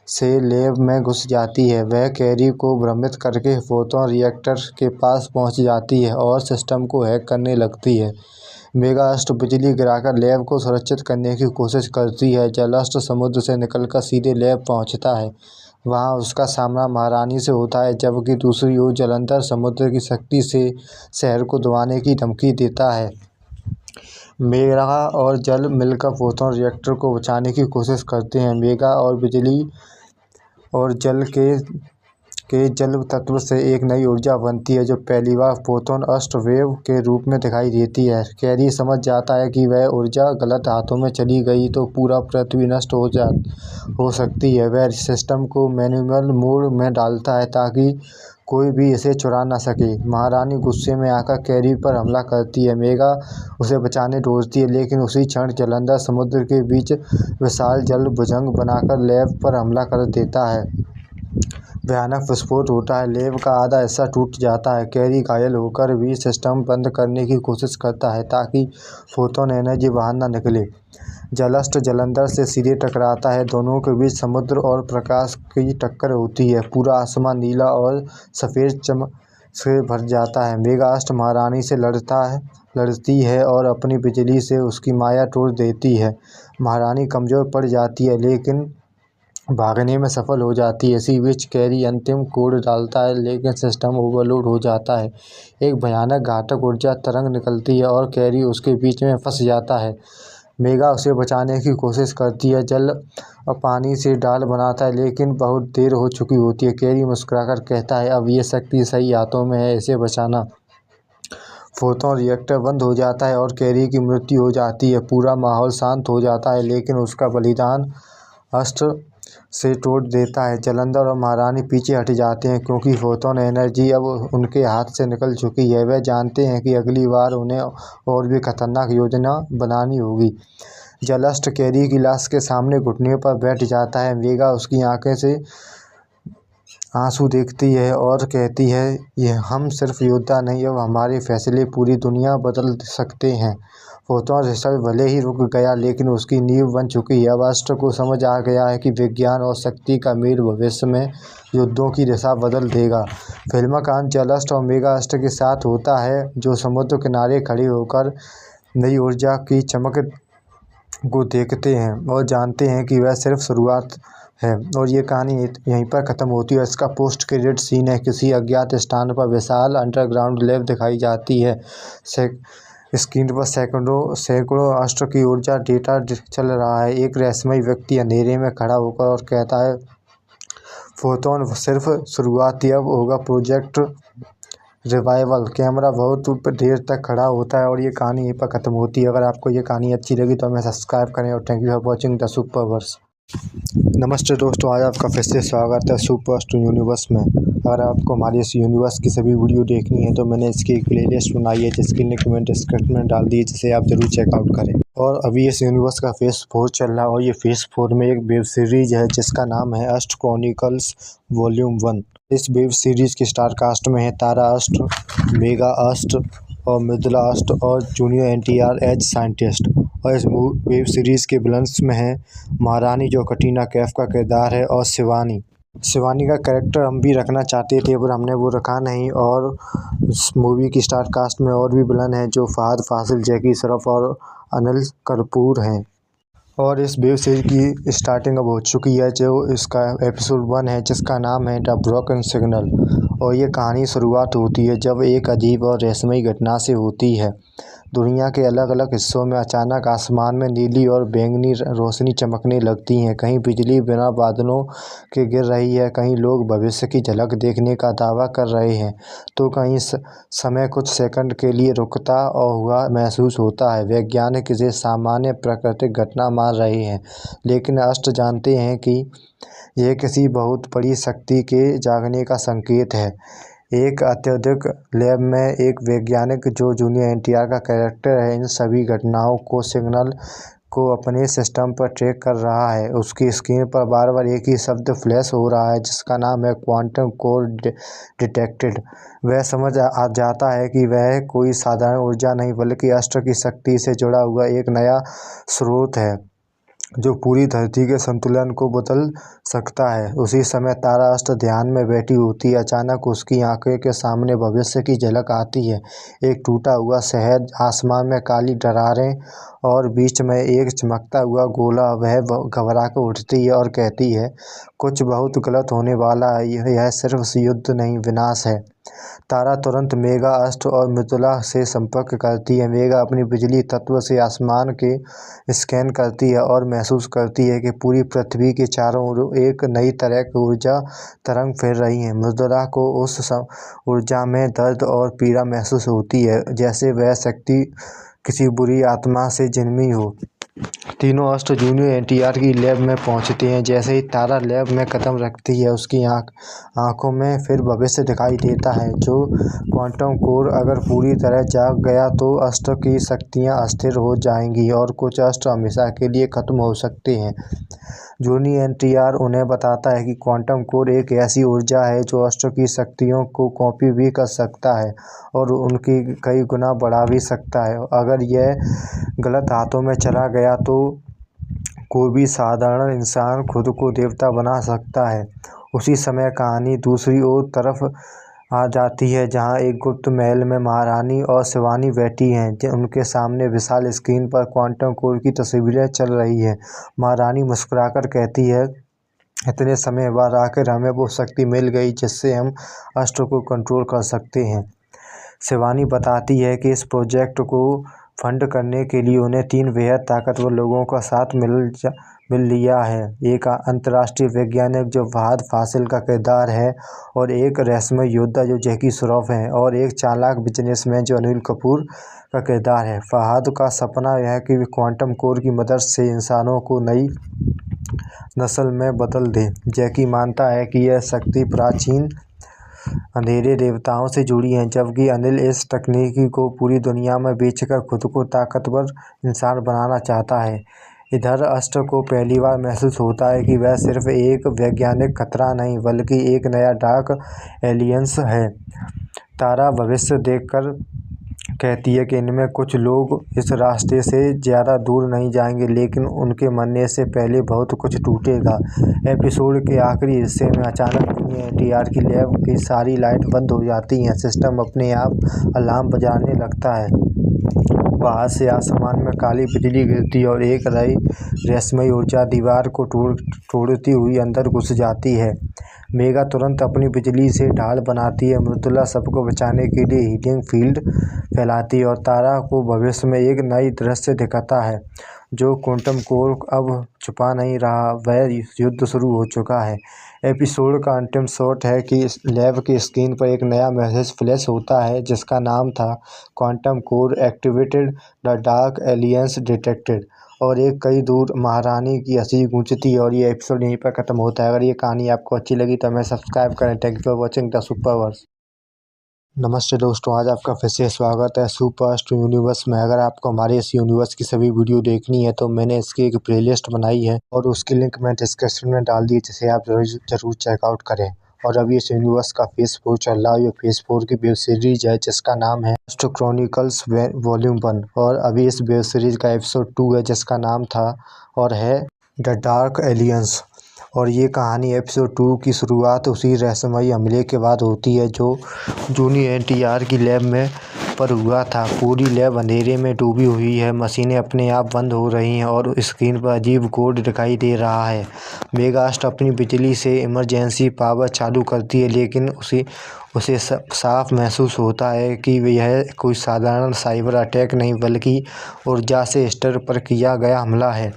से लैब में घुस जाती है। वह कैरी को भ्रमित करके फोटॉन रिएक्टर के पास पहुंच जाती है और सिस्टम को हैक करने लगती है। मेगास्टर बिजली गिराकर लैब को सुरक्षित करने की कोशिश करती है। जलस्टर समुद्र से निकलकर सीधे लैब पहुंचता है। वहां उसका सामना महारानी से होता है, जबकि दूसरी ओर जलंधर समुद्र की शक्ति से शहर को दबाने की धमकी देता है। मेगा और जल मिलकर फोटॉन रिएक्टर को बचाने की कोशिश करते हैं। मेगा और बिजली और जल के जल तत्व से एक नई ऊर्जा बनती है जो पहली बार फोटॉन अस्त्र वेव के रूप में दिखाई देती है। कैरी समझ जाता है कि वह ऊर्जा गलत हाथों में चली गई तो पूरा पृथ्वी नष्ट हो सकती है। वह सिस्टम को मैनुअल मोड में डालता है ताकि कोई भी इसे चुरा ना सके। महारानी गुस्से में आकर कैरी पर हमला करती है। मेगा उसे बचाने दौड़ती है, लेकिन उसी क्षण जलंधर समुद्र के बीच विशाल जल भुजंग बनाकर लैब पर हमला कर देता है। भयानक विस्फोट होता है। लैब का आधा हिस्सा टूट जाता है। कैरी घायल होकर भी सिस्टम बंद करने की कोशिश करता है ताकि फोटॉन एनर्जी बाहर न निकले। जलस्टर जलंधर से सीधे टकराता है। दोनों के बीच समुद्र और प्रकाश की टक्कर होती है। पूरा आसमान नीला और सफ़ेद चमक से भर जाता है। मेगास्टर महारानी से लड़ती है और अपनी बिजली से उसकी माया तोड़ देती है। महारानी कमज़ोर पड़ जाती है, लेकिन भागने में सफल हो जाती है। इसी बीच कैरी अंतिम कोड डालता है, लेकिन सिस्टम ओवरलोड हो जाता है। एक भयानक घातक ऊर्जा तरंग निकलती है और कैरी उसके बीच में फंस जाता है। मेगा उसे बचाने की कोशिश करती है। जल और पानी से डाल बनाता है, लेकिन बहुत देर हो चुकी होती है। कैरी मुस्कुराकर कहता है, अब ये शक्ति सही हाथों में है, इसे बचाना। फोटॉन रिएक्टर बंद हो जाता है और कैरी की मृत्यु हो जाती है। पूरा माहौल शांत हो जाता है, लेकिन उसका बलिदान अस्त्र से तोड़ देता है। जलंधर और महारानी पीछे हट जाते हैं क्योंकि फोटॉन एनर्जी अब उनके हाथ से निकल चुकी है। वह जानते हैं कि अगली बार उन्हें और भी खतरनाक योजना बनानी होगी। जलस्टर कैरी की लाश के सामने घुटने पर बैठ जाता है। मेगा उसकी आंखें से आंसू देखती है और कहती है, ये हम सिर्फ योद्धा नहीं, अब हमारे फैसले पूरी दुनिया बदल सकते हैं। फोटॉन रिसर्च भले ही रुक गया, लेकिन उसकी नींव बन चुकी है। अब अस्त्र को समझ आ गया है कि विज्ञान और शक्ति का मेल भविष्य में युद्धों की दिशा बदल देगा। फिल्म का अंत जलस्टर और मेगास्टर के साथ होता है, जो समुद्र किनारे खड़े होकर नई ऊर्जा की चमक को देखते हैं और जानते हैं कि वह सिर्फ शुरुआत है। और ये कहानी यहीं पर ख़त्म होती है। इसका पोस्ट क्रेडिट सीन है। किसी अज्ञात स्थान पर विशाल अंडरग्राउंड लैब दिखाई जाती है। स्क्रीन पर सैकड़ों अस्त्र की ऊर्जा डेटा चल रहा है। एक रहस्यमय व्यक्ति अंधेरे में खड़ा होकर और कहता है, फोटॉन सिर्फ शुरुआत ही, अब होगा प्रोजेक्ट रिवाइवल। कैमरा बहुत देर तक खड़ा होता है और ये कहानी यहीं पर ख़त्म होती है। अगर आपको ये कहानी अच्छी लगी तो हमें सब्सक्राइब करें और thank you for watching the Superverse. नमस्ते दोस्तों, आज आपका फिर से स्वागत है सुपर यूनिवर्स में। अगर आपको हमारे इस यूनिवर्स की सभी वीडियो देखनी है तो मैंने इसकी एक प्लेलिस्ट बनाई है जिसकी लिंक मैंने डिस्क्रिप्शन में डाल दी है, जिसे आप जरूर चेकआउट करें। और अभी इस यूनिवर्स का फेज 4 चल रहा है और ये फेज 4 में एक वेब सीरीज है जिसका नाम है अस्ट क्रॉनिकल्स वॉल्यूम 1। इस वेब सीरीज के स्टार कास्ट में है तारा अस्ट, मेगा अस्ट और मृदुला अस्ट और जूनियर एनटीआर एज साइंटिस्ट। और इस वेब सीरीज के विलन्स में है महारानी जो कटरीना कैफ का किरदार है और शिवानी का कैरेक्टर हम भी रखना चाहते थे पर हमने वो रखा नहीं। और इस मूवी की स्टार कास्ट में और भी विलन हैं जो फहद फासिल, जैकी श्रॉफ और अनिल कपूर हैं। और इस वेब सीरीज की स्टार्टिंग अब हो चुकी है, जो इसका एपिसोड 1 है जिसका नाम है द ब्रोकन सिग्नल। और ये कहानी शुरुआत होती है जब एक अजीब और रहस्यमयी घटना से होती है। दुनिया के अलग अलग हिस्सों में अचानक आसमान में नीली और बैंगनी रोशनी चमकने लगती है। कहीं बिजली बिना बादलों के गिर रही है, कहीं लोग भविष्य की झलक देखने का दावा कर रहे हैं, तो कहीं समय कुछ सेकंड के लिए रुकता और हुआ महसूस होता है। वैज्ञानिक इसे सामान्य प्राकृतिक घटना मान रहे हैं, लेकिन अस्ट जानते हैं कि यह किसी बहुत बड़ी शक्ति के जागने का संकेत है। एक अत्यधिक लैब में एक वैज्ञानिक जो जूनियर एनटीआर का कैरेक्टर है, इन सभी घटनाओं को सिग्नल को अपने सिस्टम पर ट्रैक कर रहा है। उसकी स्क्रीन पर बार बार एक ही शब्द फ्लैश हो रहा है जिसका नाम है क्वांटम कोर डिटेक्टेड। वह समझ आ जाता है कि वह कोई साधारण ऊर्जा नहीं बल्कि अस्ट की शक्ति से जुड़ा हुआ एक नया स्रोत है जो पूरी धरती के संतुलन को बदल सकता है। उसी समय तारा अस्ट ध्यान में बैठी होती है। अचानक उसकी आंखों के सामने भविष्य की झलक आती है। एक टूटा हुआ शहर, आसमान में काली दरारें और बीच में एक चमकता हुआ गोला। वह घबरा कर उठती है और कहती है, कुछ बहुत गलत होने वाला है, यह सिर्फ युद्ध नहीं विनाश है। तारा तुरंत मेगा अस्ट और मृदुला से संपर्क करती है। मेगा अपनी बिजली तत्व से आसमान के स्कैन करती है और महसूस करती है कि पूरी पृथ्वी के चारों ओर एक नई तरह की ऊर्जा तरंग फैल रही है। मृदुला को उस ऊर्जा में दर्द और पीड़ा महसूस होती है, जैसे वह शक्ति किसी बुरी आत्मा से जन्मी हो। तीनों अस्ट जूनियर एनटीआर की लैब में पहुंचते हैं। जैसे ही तारा लैब में कदम रखती है, उसकी आंखों में फिर भविष्य दिखाई देता है, जो क्वांटम कोर अगर पूरी तरह जाग गया तो अस्ट की शक्तियां अस्थिर हो जाएंगी और कुछ अस्ट हमेशा के लिए खत्म हो सकते हैं। जूनियर एनटीआर उन्हें बताता है कि क्वांटम कोर एक ऐसी ऊर्जा है जो अस्ट की शक्तियों को कॉपी भी कर सकता है और उनकी कई गुना बढ़ा भी सकता है। अगर यह गलत हाथों में चला गया तो कोई भी साधारण इंसान खुद को देवता बना सकता है। उसी समय कहानी दूसरी ओर तरफ आ जाती है, जहां एक गुप्त महल में महारानी और शिवानी बैठी हैं। उनके सामने विशाल स्क्रीन पर क्वांटम कोर की तस्वीरें चल रही है। महारानी मुस्कुराकर कहती है, इतने समय बाद आखिर हमें वो शक्ति मिल गई जिससे हम अस्ट को कंट्रोल कर सकते हैं। शिवानी बताती है कि इस प्रोजेक्ट को फंड करने के लिए उन्हें 3 बेहद ताकतवर लोगों का साथ मिल लिया है। एक अंतर्राष्ट्रीय वैज्ञानिक जो फहद फासिल का किरदार है, और एक रहस्यमय योद्धा जो जैकी श्रॉफ है, और एक चालाक बिजनेसमैन जो अनिल कपूर का किरदार है। फहद का सपना यह है कि क्वांटम कोर की मदद से इंसानों को नई नस्ल में बदल दे। जैकी मानता है कि यह शक्ति प्राचीन अंधेरे देवताओं से जुड़ी है, जबकि अनिल इस तकनीकी को पूरी दुनिया में बेचकर खुद को ताकतवर इंसान बनाना चाहता है। इधर अस्ट को पहली बार महसूस होता है कि वह सिर्फ एक वैज्ञानिक खतरा नहीं बल्कि एक नया डार्क एलियंस है। तारा भविष्य देखकर कहती है कि इनमें कुछ लोग इस रास्ते से ज़्यादा दूर नहीं जाएंगे, लेकिन उनके मरने से पहले बहुत कुछ टूटेगा। एपिसोड के आखिरी हिस्से में अचानक एनटीआर की लैब की सारी लाइट बंद हो जाती हैं। सिस्टम अपने आप अलार्म बजाने लगता है। बाहर से आसमान में काली बिजली गिरती है और एक नई रहस्यमयी ऊर्जा दीवार को तोड़ती हुई अंदर घुस जाती है। मेगा तुरंत अपनी बिजली से ढाल बनाती है। मृदुला सबको बचाने के लिए हीलिंग फील्ड फैलाती है और तारा को भविष्य में एक नई दृश्य दिखाता है, जो क्वांटम कोर अब छुपा नहीं रहा, वह युद्ध शुरू हो चुका है। एपिसोड का अंतिम शॉट है कि लैब की स्क्रीन पर एक नया मैसेज फ्लैश होता है जिसका नाम था quantum core activated, the dark aliens detected. और एक कई दूर महारानी की हंसी गूंजती है। और ये एपिसोड यहीं पर ख़त्म होता है। अगर ये कहानी आपको अच्छी लगी तो हमें सब्सक्राइब करें। Thank you for watching the Superverse. नमस्ते दोस्तों, आज आपका फिर से स्वागत है सुपर यूनिवर्स में। अगर आपको हमारे इस यूनिवर्स की सभी वीडियो देखनी है तो मैंने इसकी एक प्लेलिस्ट बनाई है और उसकी लिंक मैं डिस्क्रिप्शन में डाल दी है, जिसे आप जरूर चेकआउट करें। और अभी इस यूनिवर्स का फेज 4 चल रहा है। ये फेज 4 की वेब सीरीज है जिसका नाम है एस्ट्रो क्रॉनिकल्स वॉल्यूम 1। और अभी इस वेब सीरीज का एपिसोड 2 है जिसका नाम था और है द डार्क एलियंस। और ये कहानी एपिसोड 2 की शुरुआत उसी रहस्यमयी हमले के बाद होती है जो जूनियर एनटीआर की लैब में पर हुआ था। पूरी लैब अंधेरे में डूबी हुई है, मशीनें अपने आप बंद हो रही हैं और स्क्रीन पर अजीब कोड दिखाई दे रहा है। मेगास्ट अपनी बिजली से इमरजेंसी पावर चालू करती है, लेकिन उसे साफ महसूस होता है कि यह कोई साधारण साइबर अटैक नहीं बल्कि ऊर्जा से स्तर पर किया गया हमला है।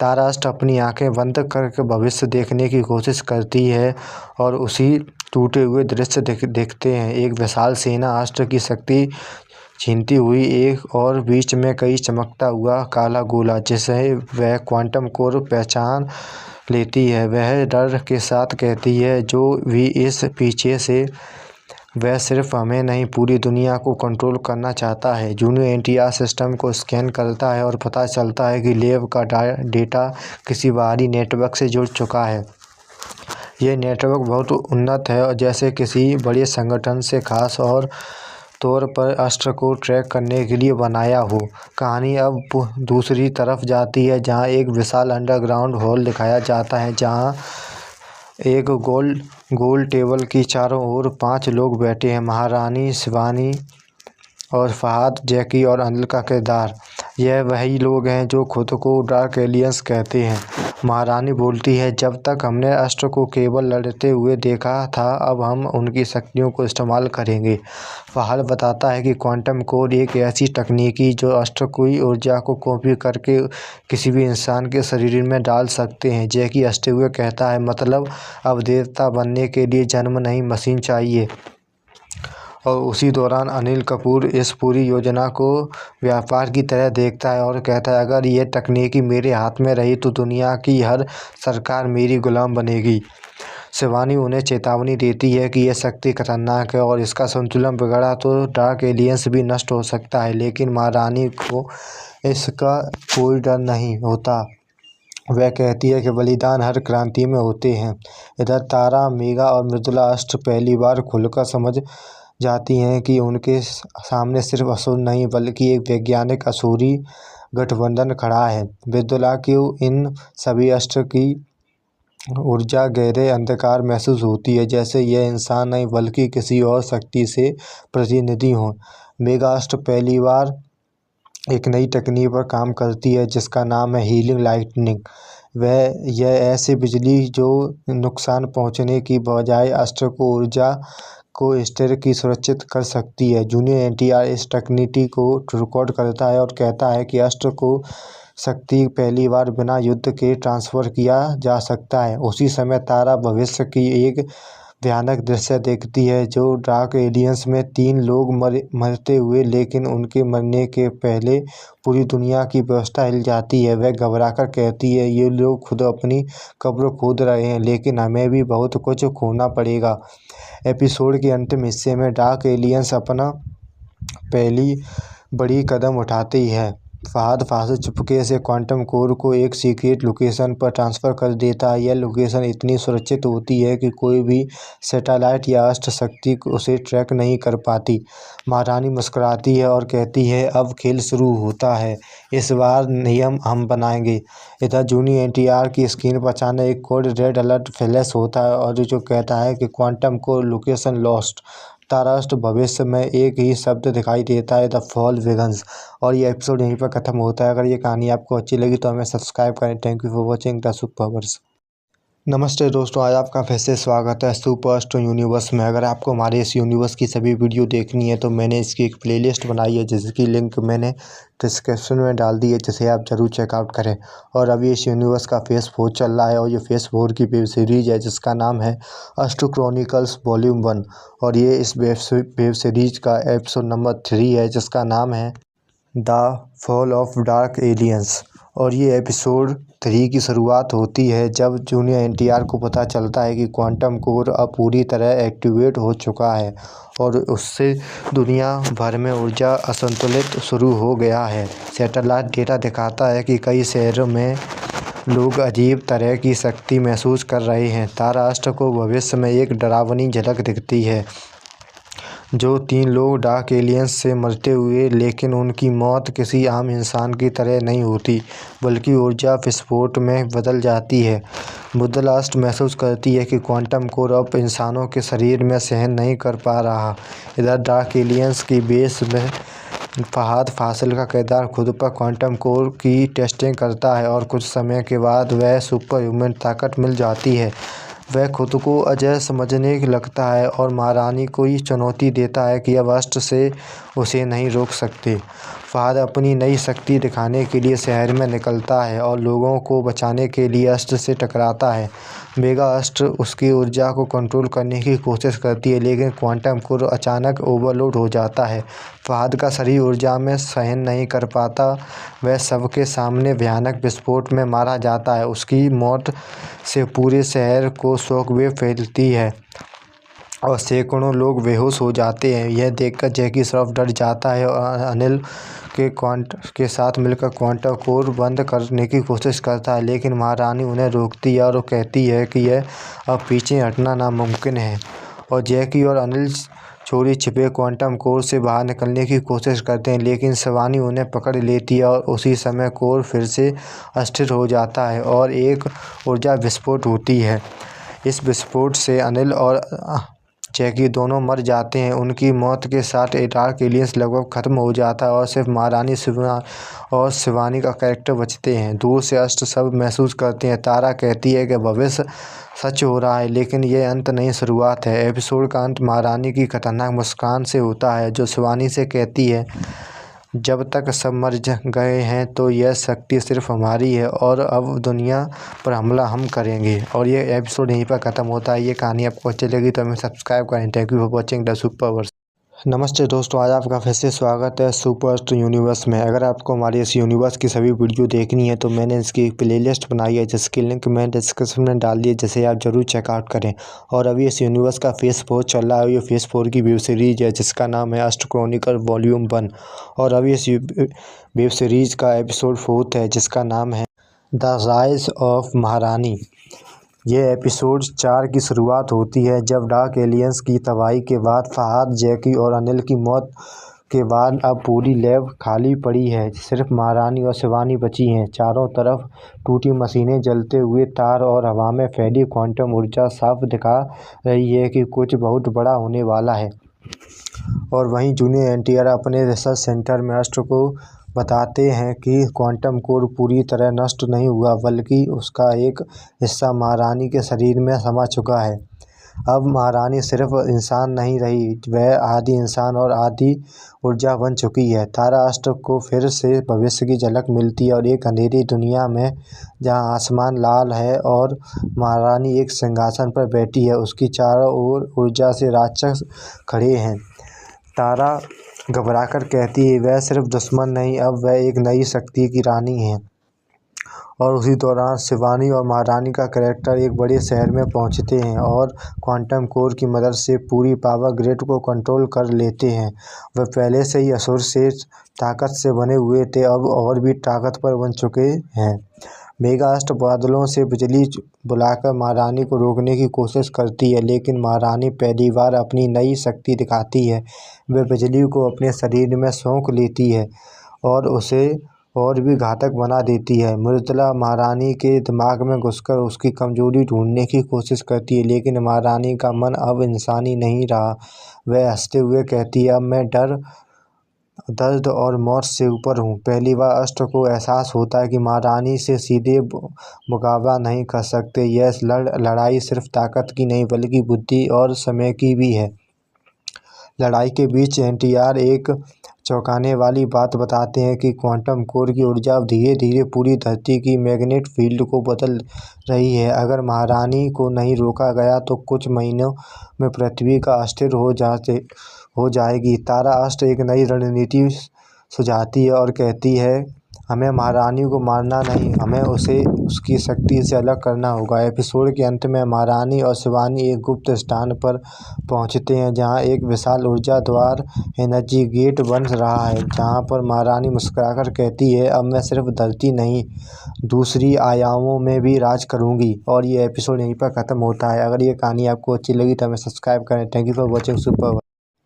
तारास्ट अपनी आंखें बंद करके भविष्य देखने की कोशिश करती है और उसी टूटे हुए दृश्य देखते हैं। एक विशाल सेना अस्त्र की शक्ति छीनती हुई एक और बीच में कई चमकता हुआ काला गोला, जिसे वह क्वांटम कोर पहचान लेती है। वह डर के साथ कहती है, जो भी इस पीछे से वह सिर्फ हमें नहीं पूरी दुनिया को कंट्रोल करना चाहता है। जूनियर एनटीआर सिस्टम को स्कैन करता है और पता चलता है कि लैब का डेटा किसी बाहरी नेटवर्क से जुड़ चुका है। यह नेटवर्क बहुत उन्नत है और जैसे किसी बड़े संगठन से खास और तौर पर अस्त्र को ट्रैक करने के लिए बनाया हो। कहानी अब दूसरी तरफ जाती है, जहां एक विशाल अंडरग्राउंड हॉल दिखाया जाता है, जहां एक गोल टेबल की चारों ओर 5 लोग बैठे हैं। महारानी, शिवानी और फहाद, जैकी और अनिल का किरदार। यह वही लोग हैं जो खुद को डार्क एलियंस कहते हैं। महारानी बोलती है, जब तक हमने अस्त्र को केवल लड़ते हुए देखा था, अब हम उनकी शक्तियों को इस्तेमाल करेंगे। फहाद बताता है कि क्वांटम कोड एक ऐसी तकनीकी जो अस्त्र की ऊर्जा को कॉपी करके किसी भी इंसान के शरीर में डाल सकते हैं। जैकी हंसते हुए कहता है, मतलब अब देवता बनने के लिए जन्म नहीं, मशीन चाहिए। और उसी दौरान अनिल कपूर इस पूरी योजना को व्यापार की तरह देखता है और कहता है, अगर ये तकनीकी मेरे हाथ में रही तो दुनिया की हर सरकार मेरी गुलाम बनेगी। शिवानी उन्हें चेतावनी देती है कि यह शक्ति खतरनाक है और इसका संतुलन बिगड़ा तो डार्क एलियंस भी नष्ट हो सकता है। लेकिन महारानी को इसका कोई डर नहीं होता। वह कहती है कि बलिदान हर क्रांति में होते हैं। इधर तारा, मेगा और मृदुला अस्त्र पहली बार खुलकर समझ जाती हैं कि उनके सामने सिर्फ असुर नहीं बल्कि एक वैज्ञानिक असुरी गठबंधन खड़ा है। मृदुला की इन सभी अस्त्र की ऊर्जा गहरे अंधकार महसूस होती है, जैसे यह इंसान नहीं बल्कि किसी और शक्ति से प्रतिनिधि हो। मेगा अस्त्र पहली बार एक नई तकनीक पर काम करती है जिसका नाम है हीलिंग लाइटनिंग। यह ऐसी बिजली जो नुकसान पहुंचने की बजाय अस्त्र को ऊर्जा को स्थिर की सुरक्षित कर सकती है। जूनियर एनटीआर इस तकनीकी को रिकॉर्ड करता है और कहता है कि अस्त्र को शक्ति पहली बार बिना युद्ध के ट्रांसफ़र किया जा सकता है। उसी समय तारा भविष्य की एक भयानक दृश्य देखती है, जो डार्क एलियंस में 3 लोग मरते हुए, लेकिन उनके मरने के पहले पूरी दुनिया की व्यवस्था हिल जाती है। वह घबराकर कहती है, ये लोग खुद अपनी कब्र खोद रहे हैं, लेकिन हमें भी बहुत कुछ खोना पड़ेगा। एपिसोड के अंतिम हिस्से में डार्क एलियंस अपना पहली बड़ी कदम उठाती है। फहाद चुपके से क्वांटम कोर को एक सीक्रेट लोकेशन पर ट्रांसफ़र कर देता है। यह लोकेशन इतनी सुरक्षित होती है कि कोई भी सैटेलाइट या अस्त्र शक्ति उसे ट्रैक नहीं कर पाती। महारानी मुस्कुराती है और कहती है, अब खेल शुरू होता है, इस बार नियम हम बनाएंगे। इधर जूनियर एनटीआर की स्क्रीन पर अचानक एक कोड रेड अलर्ट फ्लैश होता है और जो कहता है कि क्वांटम कोर लोकेशन लॉस्ट। तारास्ट भविष्य में एक ही शब्द दिखाई देता है, द फॉल बिगन्स। और ये एपिसोड यहीं पर ख़त्म होता है। अगर ये कहानी आपको अच्छी लगी तो हमें सब्सक्राइब करें। Thank you for watching the Superverse. नमस्ते दोस्तों, आज आपका फिर से स्वागत है सुपर यूनिवर्स में। अगर आपको हमारे इस यूनिवर्स की सभी वीडियो देखनी है तो मैंने इसकी एक प्लेलिस्ट बनाई है जिसकी लिंक मैंने डिस्क्रिप्शन में डाल दी है, जिसे आप ज़रूर चेकआउट करें। और अभी इस यूनिवर्स का फेज 4 चल रहा है और ये फेज 4 की वेब सीरीज़ है जिसका नाम है एस्ट्रो क्रॉनिकल्स वॉल्यूम 1। और ये इस वेब सीरीज़ का एपिसोड नंबर 3 है जिसका नाम है the fall of dark aliens. और ये एपिसोड 3 की शुरुआत होती है जब जूनियर एनटीआर को पता चलता है कि क्वांटम कोर अब पूरी तरह एक्टिवेट हो चुका है और उससे दुनिया भर में ऊर्जा असंतुलित शुरू हो गया है। सैटेलाइट डेटा दिखाता है कि कई शहरों में लोग अजीब तरह की शक्ति महसूस कर रहे हैं। ताराष्ट्र को भविष्य में एक डरावनी झलक दिखती है जो 3 लोग डार्क एलियंस से मरते हुए, लेकिन उनकी मौत किसी आम इंसान की तरह नहीं होती बल्कि ऊर्जा विस्फोट में बदल जाती है। बुद्धलास्ट महसूस करती है कि क्वांटम कोर अब इंसानों के शरीर में सहन नहीं कर पा रहा। इधर डार्क एलियंस की बेस में फहाद फासिल का किरदार खुद पर क्वांटम कोर की टेस्टिंग करता है और कुछ समय के बाद वह सुपर ह्यूमन ताकत मिल जाती है। वह खुद को अजय समझने लगता है और महारानी को ही चुनौती देता है कि अब अस्त्र से उसे नहीं रोक सकते। फहाद अपनी नई शक्ति दिखाने के लिए शहर में निकलता है और लोगों को बचाने के लिए अस्त्र से टकराता है। मेगा अस्त्र उसकी ऊर्जा को कंट्रोल करने की कोशिश करती है, लेकिन क्वांटम कोर अचानक ओवरलोड हो जाता है। फहाद का शरीर ऊर्जा में सहन नहीं कर पाता, वह सबके सामने भयानक विस्फोट में मारा जाता है। उसकी मौत से पूरे शहर को शॉकवेव फैलती है और सैकड़ों लोग बेहोश हो जाते हैं। यह देखकर जैकी श्रॉफ डर जाता है और अनिल के साथ मिलकर क्वांटम कोर बंद करने की कोशिश करता है, लेकिन महारानी उन्हें रोकती है और वो कहती है कि यह अब पीछे हटना नामुमकिन है। और जैकी और अनिल चोरी छिपे क्वांटम कोर से बाहर निकलने की कोशिश करते हैं, लेकिन शिवानी उन्हें पकड़ लेती है और उसी समय कोर फिर से अस्थिर हो जाता है और एक ऊर्जा विस्फोट होती है। इस विस्फोट से अनिल और जैकी दोनों मर जाते हैं। उनकी मौत के साथ डार्क एलियंस लगभग खत्म हो जाता है और सिर्फ महारानी और शिवानी का कैरेक्टर बचते हैं। दूर से अस्त्र सब महसूस करते हैं। तारा कहती है कि भविष्य सच हो रहा है, लेकिन यह अंत नहीं, शुरुआत है। एपिसोड का अंत महारानी की खतरनाक मुस्कान से होता है जो शिवानी से कहती है, जब तक सब मर गए हैं तो यह शक्ति सिर्फ हमारी है और अब दुनिया पर हमला हम करेंगे। और ये एपिसोड यहीं पर ख़त्म होता है। ये कहानी आपको अच्छी लगी तो हमें सब्सक्राइब करें। Thank you for watching the Superverse. नमस्ते दोस्तों, आज आपका फिर से स्वागत है सुपर यूनिवर्स में। अगर आपको हमारी इस यूनिवर्स की सभी वीडियो देखनी है तो मैंने इसकी एक प्लेलिस्ट बनाई है जिसकी लिंक मैं डिस्क्रिप्शन में डाल दी है, जिसे आप जरूर चेकआउट करें। और अभी इस यूनिवर्स का फेज़ 4 चल रहा है। ये फेज़ 4 की वेब सीरीज है जिसका नाम है अष्ट क्रॉनिकल वॉल्यूम 1। और अभी इस वेब सीरीज का एपिसोड 4 है जिसका नाम है द राइज ऑफ महारानी। ये एपिसोड 4 की शुरुआत होती है जब डार्क एलियंस की तबाही के बाद फहाद, जैकी और अनिल की मौत के बाद अब पूरी लैब खाली पड़ी है। सिर्फ महारानी और शिवानी बची हैं। चारों तरफ टूटी मशीनें, जलते हुए तार और हवा में फैली क्वांटम ऊर्जा साफ दिखा रही है कि कुछ बहुत बड़ा होने वाला है। और वहीं जूनियर एनटीआर अपने रिसर्च सेंटर में अस्त्र को बताते हैं कि क्वांटम कोर पूरी तरह नष्ट नहीं हुआ बल्कि उसका एक हिस्सा महारानी के शरीर में समा चुका है। अब महारानी सिर्फ इंसान नहीं रही, वह आदि इंसान और आदि ऊर्जा बन चुकी है। तारा अस्त्र को फिर से भविष्य की झलक मिलती है और एक अंधेरी दुनिया में जहां आसमान लाल है और महारानी एक सिंहासन पर बैठी है, उसकी चारों ओर ऊर्जा से राक्षस खड़े हैं। तारा घबराकर कहती है वह सिर्फ दुश्मन नहीं, अब वह एक नई शक्ति की रानी है। और उसी दौरान शिवानी और महारानी का कैरेक्टर एक बड़े शहर में पहुंचते हैं और क्वांटम कोर की मदद से पूरी पावर ग्रिड को कंट्रोल कर लेते हैं। वह पहले से ही असुर से ताकत से बने हुए थे, अब और भी ताकतवर बन चुके हैं। मेगा अस्त्र बादलों से बिजली बुलाकर महारानी को रोकने की कोशिश करती है, लेकिन महारानी पहली बार अपनी नई शक्ति दिखाती है। वह बिजली को अपने शरीर में सोख लेती है और उसे और भी घातक बना देती है। मृदुला महारानी के दिमाग में घुसकर उसकी कमजोरी ढूंढने की कोशिश करती है, लेकिन महारानी का मन अब इंसानी नहीं रहा। वह हंसते हुए कहती है, अब मैं दर्द और मौत से ऊपर हूँ। पहली बार अस्त्र को एहसास होता है कि महारानी से सीधे मुकाबला नहीं कर सकते। यह लड़ाई सिर्फ ताकत की नहीं बल्कि बुद्धि और समय की भी है। लड़ाई के बीच एनटीआर एक चौंकाने वाली बात बताते हैं कि क्वांटम कोर की ऊर्जा धीरे धीरे पूरी धरती की मैग्नेट फील्ड को बदल रही है। अगर महारानी को नहीं रोका गया तो कुछ महीनों में पृथ्वी का अस्थिर हो जाएगी। तारा अस्त्र एक नई रणनीति सुझाती है और कहती है, हमें महारानी को मारना नहीं, हमें उसे उसकी शक्ति से अलग करना होगा। एपिसोड के अंत में महारानी और शिवानी एक गुप्त स्थान पर पहुंचते हैं जहां एक विशाल ऊर्जा द्वार एनर्जी गेट बन रहा है, जहां पर महारानी मुस्कुराकर कहती है, अब मैं सिर्फ धरती नहीं दूसरी आयामों में भी राज करूंगी। और ये एपिसोड यहीं पर ख़त्म होता है। अगर ये कहानी आपको अच्छी लगी तो हमें सब्सक्राइब करें। Thank you for watching super.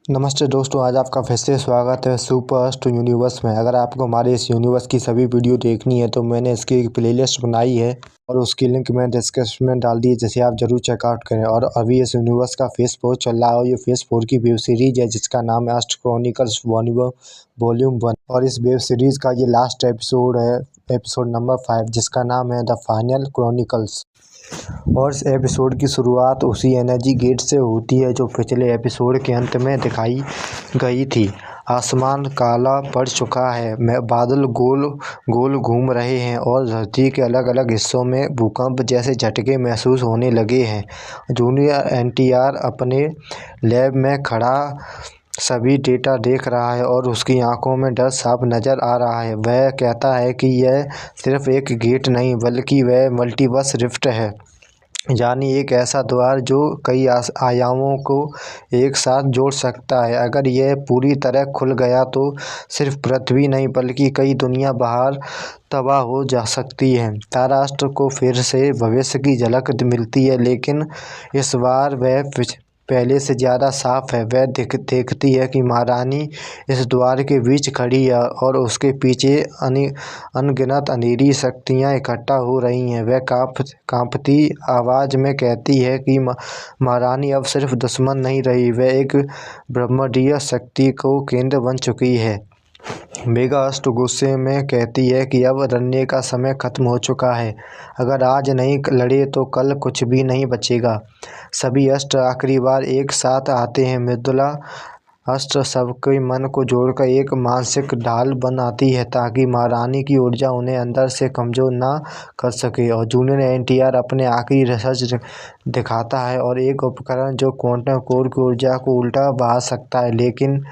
नमस्ते दोस्तों, आज आपका फिर से स्वागत है सुपर यूनिवर्स में। अगर आपको हमारे इस यूनिवर्स की सभी वीडियो देखनी है तो मैंने इसकी एक प्लेलिस्ट बनाई है और उसकी लिंक मैं डिस्क्रिप्शन में डाल दी है, जिसे आप जरूर चेकआउट करें। और अभी इस यूनिवर्स का फेज 4 चल रहा है और ये फेज 4 की वेब सीरीज है जिसका नाम है अस्ट क्रॉनिकल्स वॉल्यूम 1। और इस वेब सीरीज का ये लास्ट एपिसोड है, एपिसोड नंबर 5, जिसका नाम है द फाइनल क्रॉनिकल्स। और इस एपिसोड की शुरुआत उसी एनर्जी गेट से होती है जो पिछले एपिसोड के अंत में दिखाई गई थी। आसमान काला पड़ चुका है, बादल गोल गोल घूम रहे हैं और धरती के अलग अलग हिस्सों में भूकंप जैसे झटके महसूस होने लगे हैं। जूनियर एनटीआर अपने लैब में खड़ा सभी डेटा देख रहा है और उसकी आंखों में डर साफ नज़र आ रहा है। वह कहता है कि यह सिर्फ एक गेट नहीं बल्कि वह मल्टीवर्स रिफ्ट है, यानी एक ऐसा द्वार जो कई आयामों को एक साथ जोड़ सकता है। अगर यह पूरी तरह खुल गया तो सिर्फ पृथ्वी नहीं बल्कि कई दुनिया बाहर तबाह हो जा सकती है। ताराष्ट्र को फिर से भविष्य की झलक मिलती है, लेकिन इस बार वह पहले से ज़्यादा साफ है। वह देखती है कि महारानी इस द्वार के बीच खड़ी है और उसके पीछे अनगिनत अंधेरी शक्तियाँ इकट्ठा हो रही हैं। वह कांपती आवाज़ में कहती है कि महारानी अब सिर्फ दुश्मन नहीं रही, वह एक ब्रह्मांडीय शक्ति को केंद्र बन चुकी है। मेगा अष्ट गुस्से में कहती है कि अब लड़ने का समय खत्म हो चुका है, अगर आज नहीं लड़े तो कल कुछ भी नहीं बचेगा। सभी अष्ट आखिरी बार एक साथ आते हैं। मृदुला अष्ट सबके मन को जोड़कर एक मानसिक ढाल बनाती है ताकि महारानी की ऊर्जा उन्हें अंदर से कमज़ोर ना कर सके। और जूनियर एनटीआर अपने आखिरी रिसर्च दिखाता है और एक उपकरण जो क्वांटम कोर की ऊर्जा को उल्टा बहा सकता है, लेकिन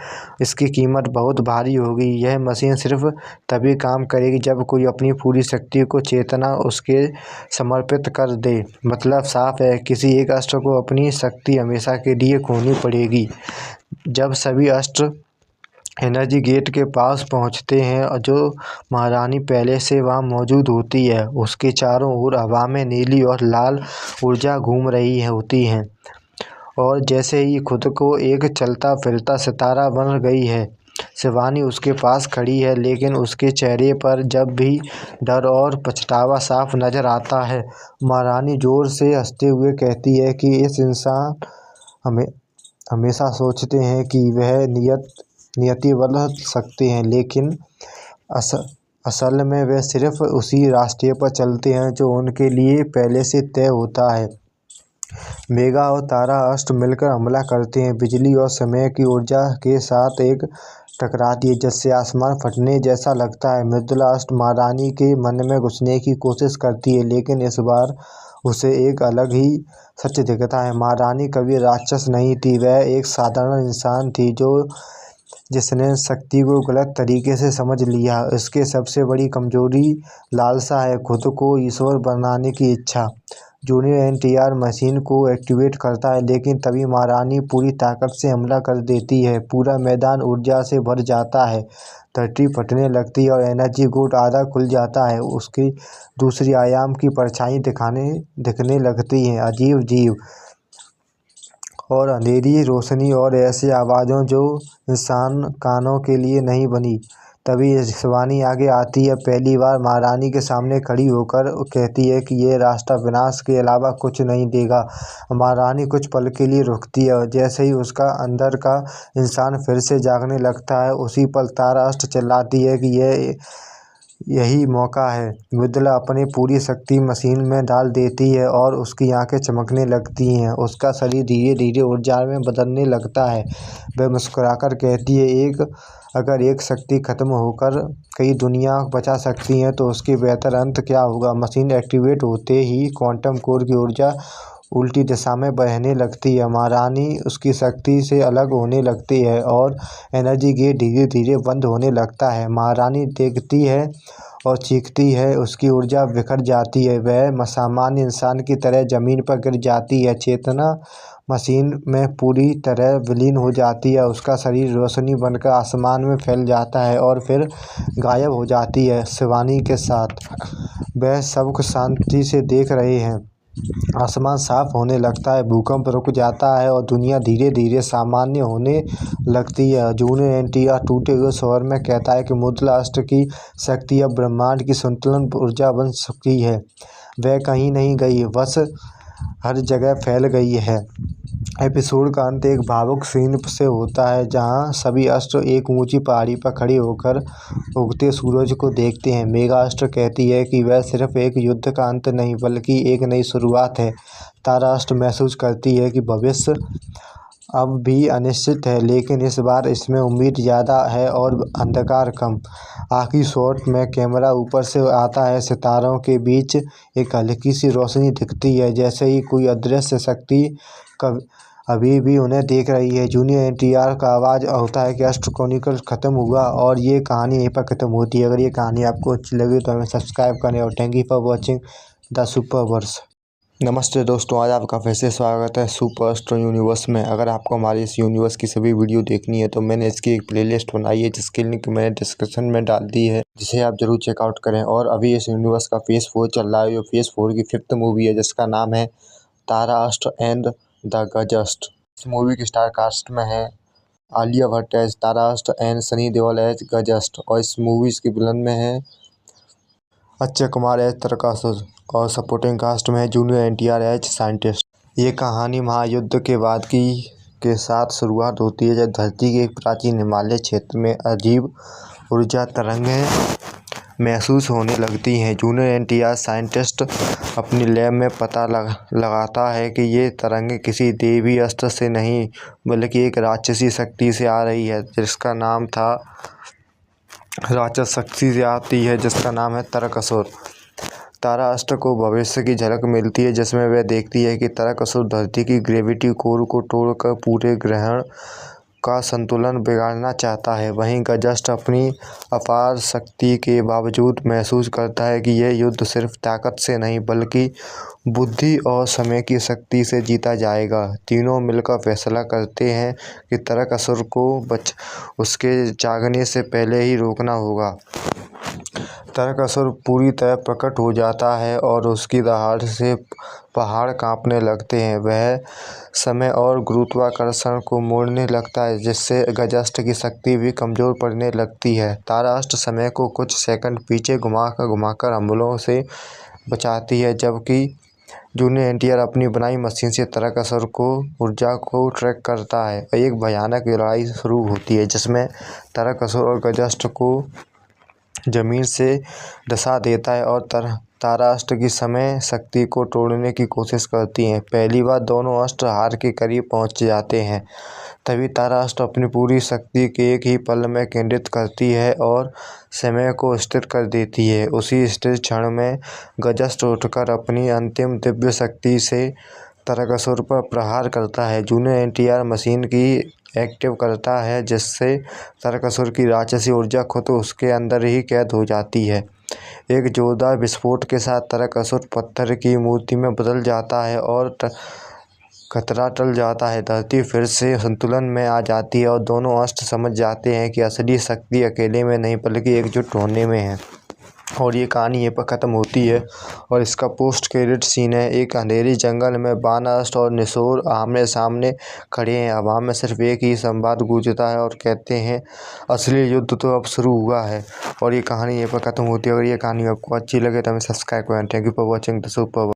इसकी कीमत बहुत भारी होगी। यह मशीन सिर्फ तभी काम करेगी जब कोई अपनी पूरी शक्ति को चेतना उसके समर्पित कर दे। मतलब साफ है, किसी एक अष्ट को अपनी शक्ति हमेशा के लिए खोनी पड़ेगी। जब सभी अष्ट एनर्जी गेट के पास पहुंचते हैं और जो महारानी पहले से वहां मौजूद होती है, उसके चारों ओर हवा में नीली और लाल ऊर्जा घूम रही होती है और जैसे ही खुद को एक चलता फिरता सितारा बन गई है। शिवानी उसके पास खड़ी है, लेकिन उसके चेहरे पर जब भी डर और पछतावा साफ नज़र आता है। महारानी जोर से हंसते हुए कहती है कि इस इंसान हमेशा सोचते हैं कि वह नियति बदल सकते हैं, लेकिन असल में वे सिर्फ उसी रास्ते पर चलते हैं जो उनके लिए पहले से तय होता है। मेगा और तारा अष्ट मिलकर हमला करते हैं, बिजली और समय की ऊर्जा के साथ एक टकराती है जिससे आसमान फटने जैसा लगता है। मृदुला अष्ट महारानी के मन में घुसने की कोशिश करती है, लेकिन इस बार उसे एक अलग ही सच दिखता है। महारानी कभी राक्षस नहीं थी, वह एक साधारण इंसान थी जिसने शक्ति को गलत तरीके से समझ लिया। इसके सबसे बड़ी कमजोरी लालसा है, खुद को ईश्वर बनाने की इच्छा। जूनियर एनटीआर मशीन को एक्टिवेट करता है, लेकिन तभी महारानी पूरी ताकत से हमला कर देती है। पूरा मैदान ऊर्जा से भर जाता है, धरती फटने लगती है और एनर्जी गेट आधा खुल जाता है। उसकी दूसरी आयाम की परछाई दिखने लगती हैं, अजीब जीव और अंधेरी रोशनी और ऐसी आवाज़ों जो इंसान कानों के लिए नहीं बनी। तभी शिवानी आगे आती है, पहली बार महारानी के सामने खड़ी होकर कहती है कि यह रास्ता विनाश के अलावा कुछ नहीं देगा। महारानी कुछ पल के लिए रुकती है, जैसे ही उसका अंदर का इंसान फिर से जागने लगता है, उसी पल तारा अष्ट चिल्लाती है कि यही मौका है। मृदुला अपनी पूरी शक्ति मशीन में डाल देती है और उसकी आंखें चमकने लगती हैं, उसका शरीर धीरे धीरे ऊर्जा में बदलने लगता है। वह मुस्कुराकर कहती है, अगर एक शक्ति खत्म होकर कई दुनिया बचा सकती हैं तो उसके बेहतर अंत क्या होगा। मशीन एक्टिवेट होते ही क्वांटम कोर की ऊर्जा उल्टी दिशा में बहने लगती है। महारानी उसकी शक्ति से अलग होने लगती है और एनर्जी गेट धीरे धीरे बंद होने लगता है। महारानी देखती है और चीखती है। उसकी ऊर्जा बिखर जाती है, वह सामान्य इंसान की तरह ज़मीन पर गिर जाती है। चेतना मशीन में पूरी तरह विलीन हो जाती है। उसका शरीर रोशनी बनकर आसमान में फैल जाता है और फिर गायब हो जाती है शिवानी के साथ। वह सब कुछ शांति से देख रहे हैं। आसमान साफ होने लगता है, भूकंप रुक जाता है और दुनिया धीरे धीरे सामान्य होने लगती है। जूनियर एनटीआर टूटे हुए स्वर में कहता है कि मुद्रा अस्त्र की शक्ति अब ब्रह्मांड की संतुलन ऊर्जा बन चुकी है। वह कहीं नहीं गई, बस हर जगह फैल गई है। एपिसोड का अंत एक भावुक सीन से होता है जहां सभी अस्त्र एक ऊंची पहाड़ी पर खड़े होकर उगते सूरज को देखते हैं। मेगा अस्त्र कहती है कि वह सिर्फ एक युद्ध का अंत नहीं बल्कि एक नई शुरुआत है। तारा अस्त्र महसूस करती है कि भविष्य अब भी अनिश्चित है, लेकिन इस बार इसमें उम्मीद ज़्यादा है और अंधकार कम। आखिरी शॉट में कैमरा ऊपर से आता है, सितारों के बीच एक हल्की सी रोशनी दिखती है, जैसे ही कोई अदृश्य शक्ति अभी भी उन्हें देख रही है। जूनियर एनटीआर का आवाज़ होता है कि अस्त्र क्रॉनिकल ख़त्म हुआ और ये कहानी यहीं पर ख़त्म होती है। अगर ये कहानी आपको अच्छी लगी तो हमें सब्सक्राइब करें और thank you for watching the Superverse. नमस्ते दोस्तों, आज आपका फिर से स्वागत है सुपर यूनिवर्स में। अगर आपको हमारी इस यूनिवर्स की सभी वीडियो देखनी है तो मैंने इसकी एक प्लेलिस्ट बनाई है जिसकी लिंक मैंने डिस्क्रिप्शन में डाल दी है, जिसे आप जरूर चेकआउट करें। और अभी इस यूनिवर्स का फेज़ 4 चल रहा है, जो फेज़ 4 की 5th मूवी है जिसका नाम है तारा अस्त्र एंड द गजस्ट। इस मूवी की स्टार कास्ट में है आलिया भट्ट एज तारा अस्त्र एंड सनी देओल एज गजस्ट। और इस मूवीज़ की विलन में है अक्षय कुमार एज तारकासुर और सपोर्टिंग कास्ट में है जूनियर एनटीआर एज साइंटिस्ट। ये कहानी महायुद्ध के बाद के साथ शुरुआत होती है, जब धरती के एक प्राचीन हिमालय क्षेत्र में अजीब ऊर्जा तरंगें महसूस होने लगती हैं। जूनियर एनटीआर साइंटिस्ट अपनी लैब में पता लगाता है कि ये तरंगें किसी देवी अस्त्र से नहीं बल्कि एक राक्षसी शक्ति से आ रही है, जिसका नाम था राक्षस शक्ति से आती है जिसका नाम है तारकासुर। तारा अस्त्र को भविष्य की झलक मिलती है, जिसमें वह देखती है कि तारकासुर धरती की ग्रेविटी कोर को तोड़कर पूरे ग्रहण का संतुलन बिगाड़ना चाहता है। वहीं गजस्ट अपनी अपार शक्ति के बावजूद महसूस करता है कि यह युद्ध सिर्फ ताकत से नहीं बल्कि बुद्धि और समय की शक्ति से जीता जाएगा। तीनों मिलकर फैसला करते हैं कि तारकासुर को उसके जागने से पहले ही रोकना होगा। तारकासुर पूरी तरह प्रकट हो जाता है और उसकी दहाड़ से पहाड़ कांपने लगते हैं। वह समय और गुरुत्वाकर्षण को मोड़ने लगता है, जिससे गजस्ट की शक्ति भी कमज़ोर पड़ने लगती है। तारा अस्त्र समय को कुछ सेकंड पीछे घुमाकर हमलों से बचाती है, जबकि जूनियर एनटीआर अपनी बनाई मशीन से तारकासुर को ऊर्जा को ट्रैक करता है। एक भयानक लड़ाई शुरू होती है जिसमें तारकासुर और गजस्ट को जमीन से धंसा देता है और तारा अस्त्र की समय शक्ति को तोड़ने की कोशिश करती हैं। पहली बार दोनों अस्त्र हार के करीब पहुंच जाते हैं। तभी तारा अस्त्र अपनी पूरी शक्ति के एक ही पल में केंद्रित करती है और समय को स्थिर कर देती है। उसी स्थिर क्षण में गजस्ट उठकर अपनी अंतिम दिव्य शक्ति से तारकासुर पर प्रहार करता है। जूनियर एनटीआर मशीन की एक्टिव करता है, जिससे तारकासुर की राक्षसी ऊर्जा खुद उसके अंदर ही कैद हो जाती है। एक जोरदार विस्फोट के साथ तारकासुर पत्थर की मूर्ति में बदल जाता है और खतरा टल जाता है। धरती फिर से संतुलन में आ जाती है और दोनों अस्त्र समझ जाते हैं कि असली शक्ति अकेले में नहीं बल्कि एकजुट होने में है। और ये कहानी यहीं पर ख़त्म होती है। और इसका पोस्ट क्रेडिट सीन है, एक अंधेरी जंगल में बानास्ट और निशोर आमने सामने खड़े हैं। हवा में सिर्फ एक ही संवाद गूंजता है और कहते हैं असली युद्ध तो अब शुरू हुआ है। और ये कहानी यहीं पर ख़त्म होती है। अगर ये कहानी आपको अच्छी लगे तो हमें सब्सक्राइब करें। Thank you for watching the super.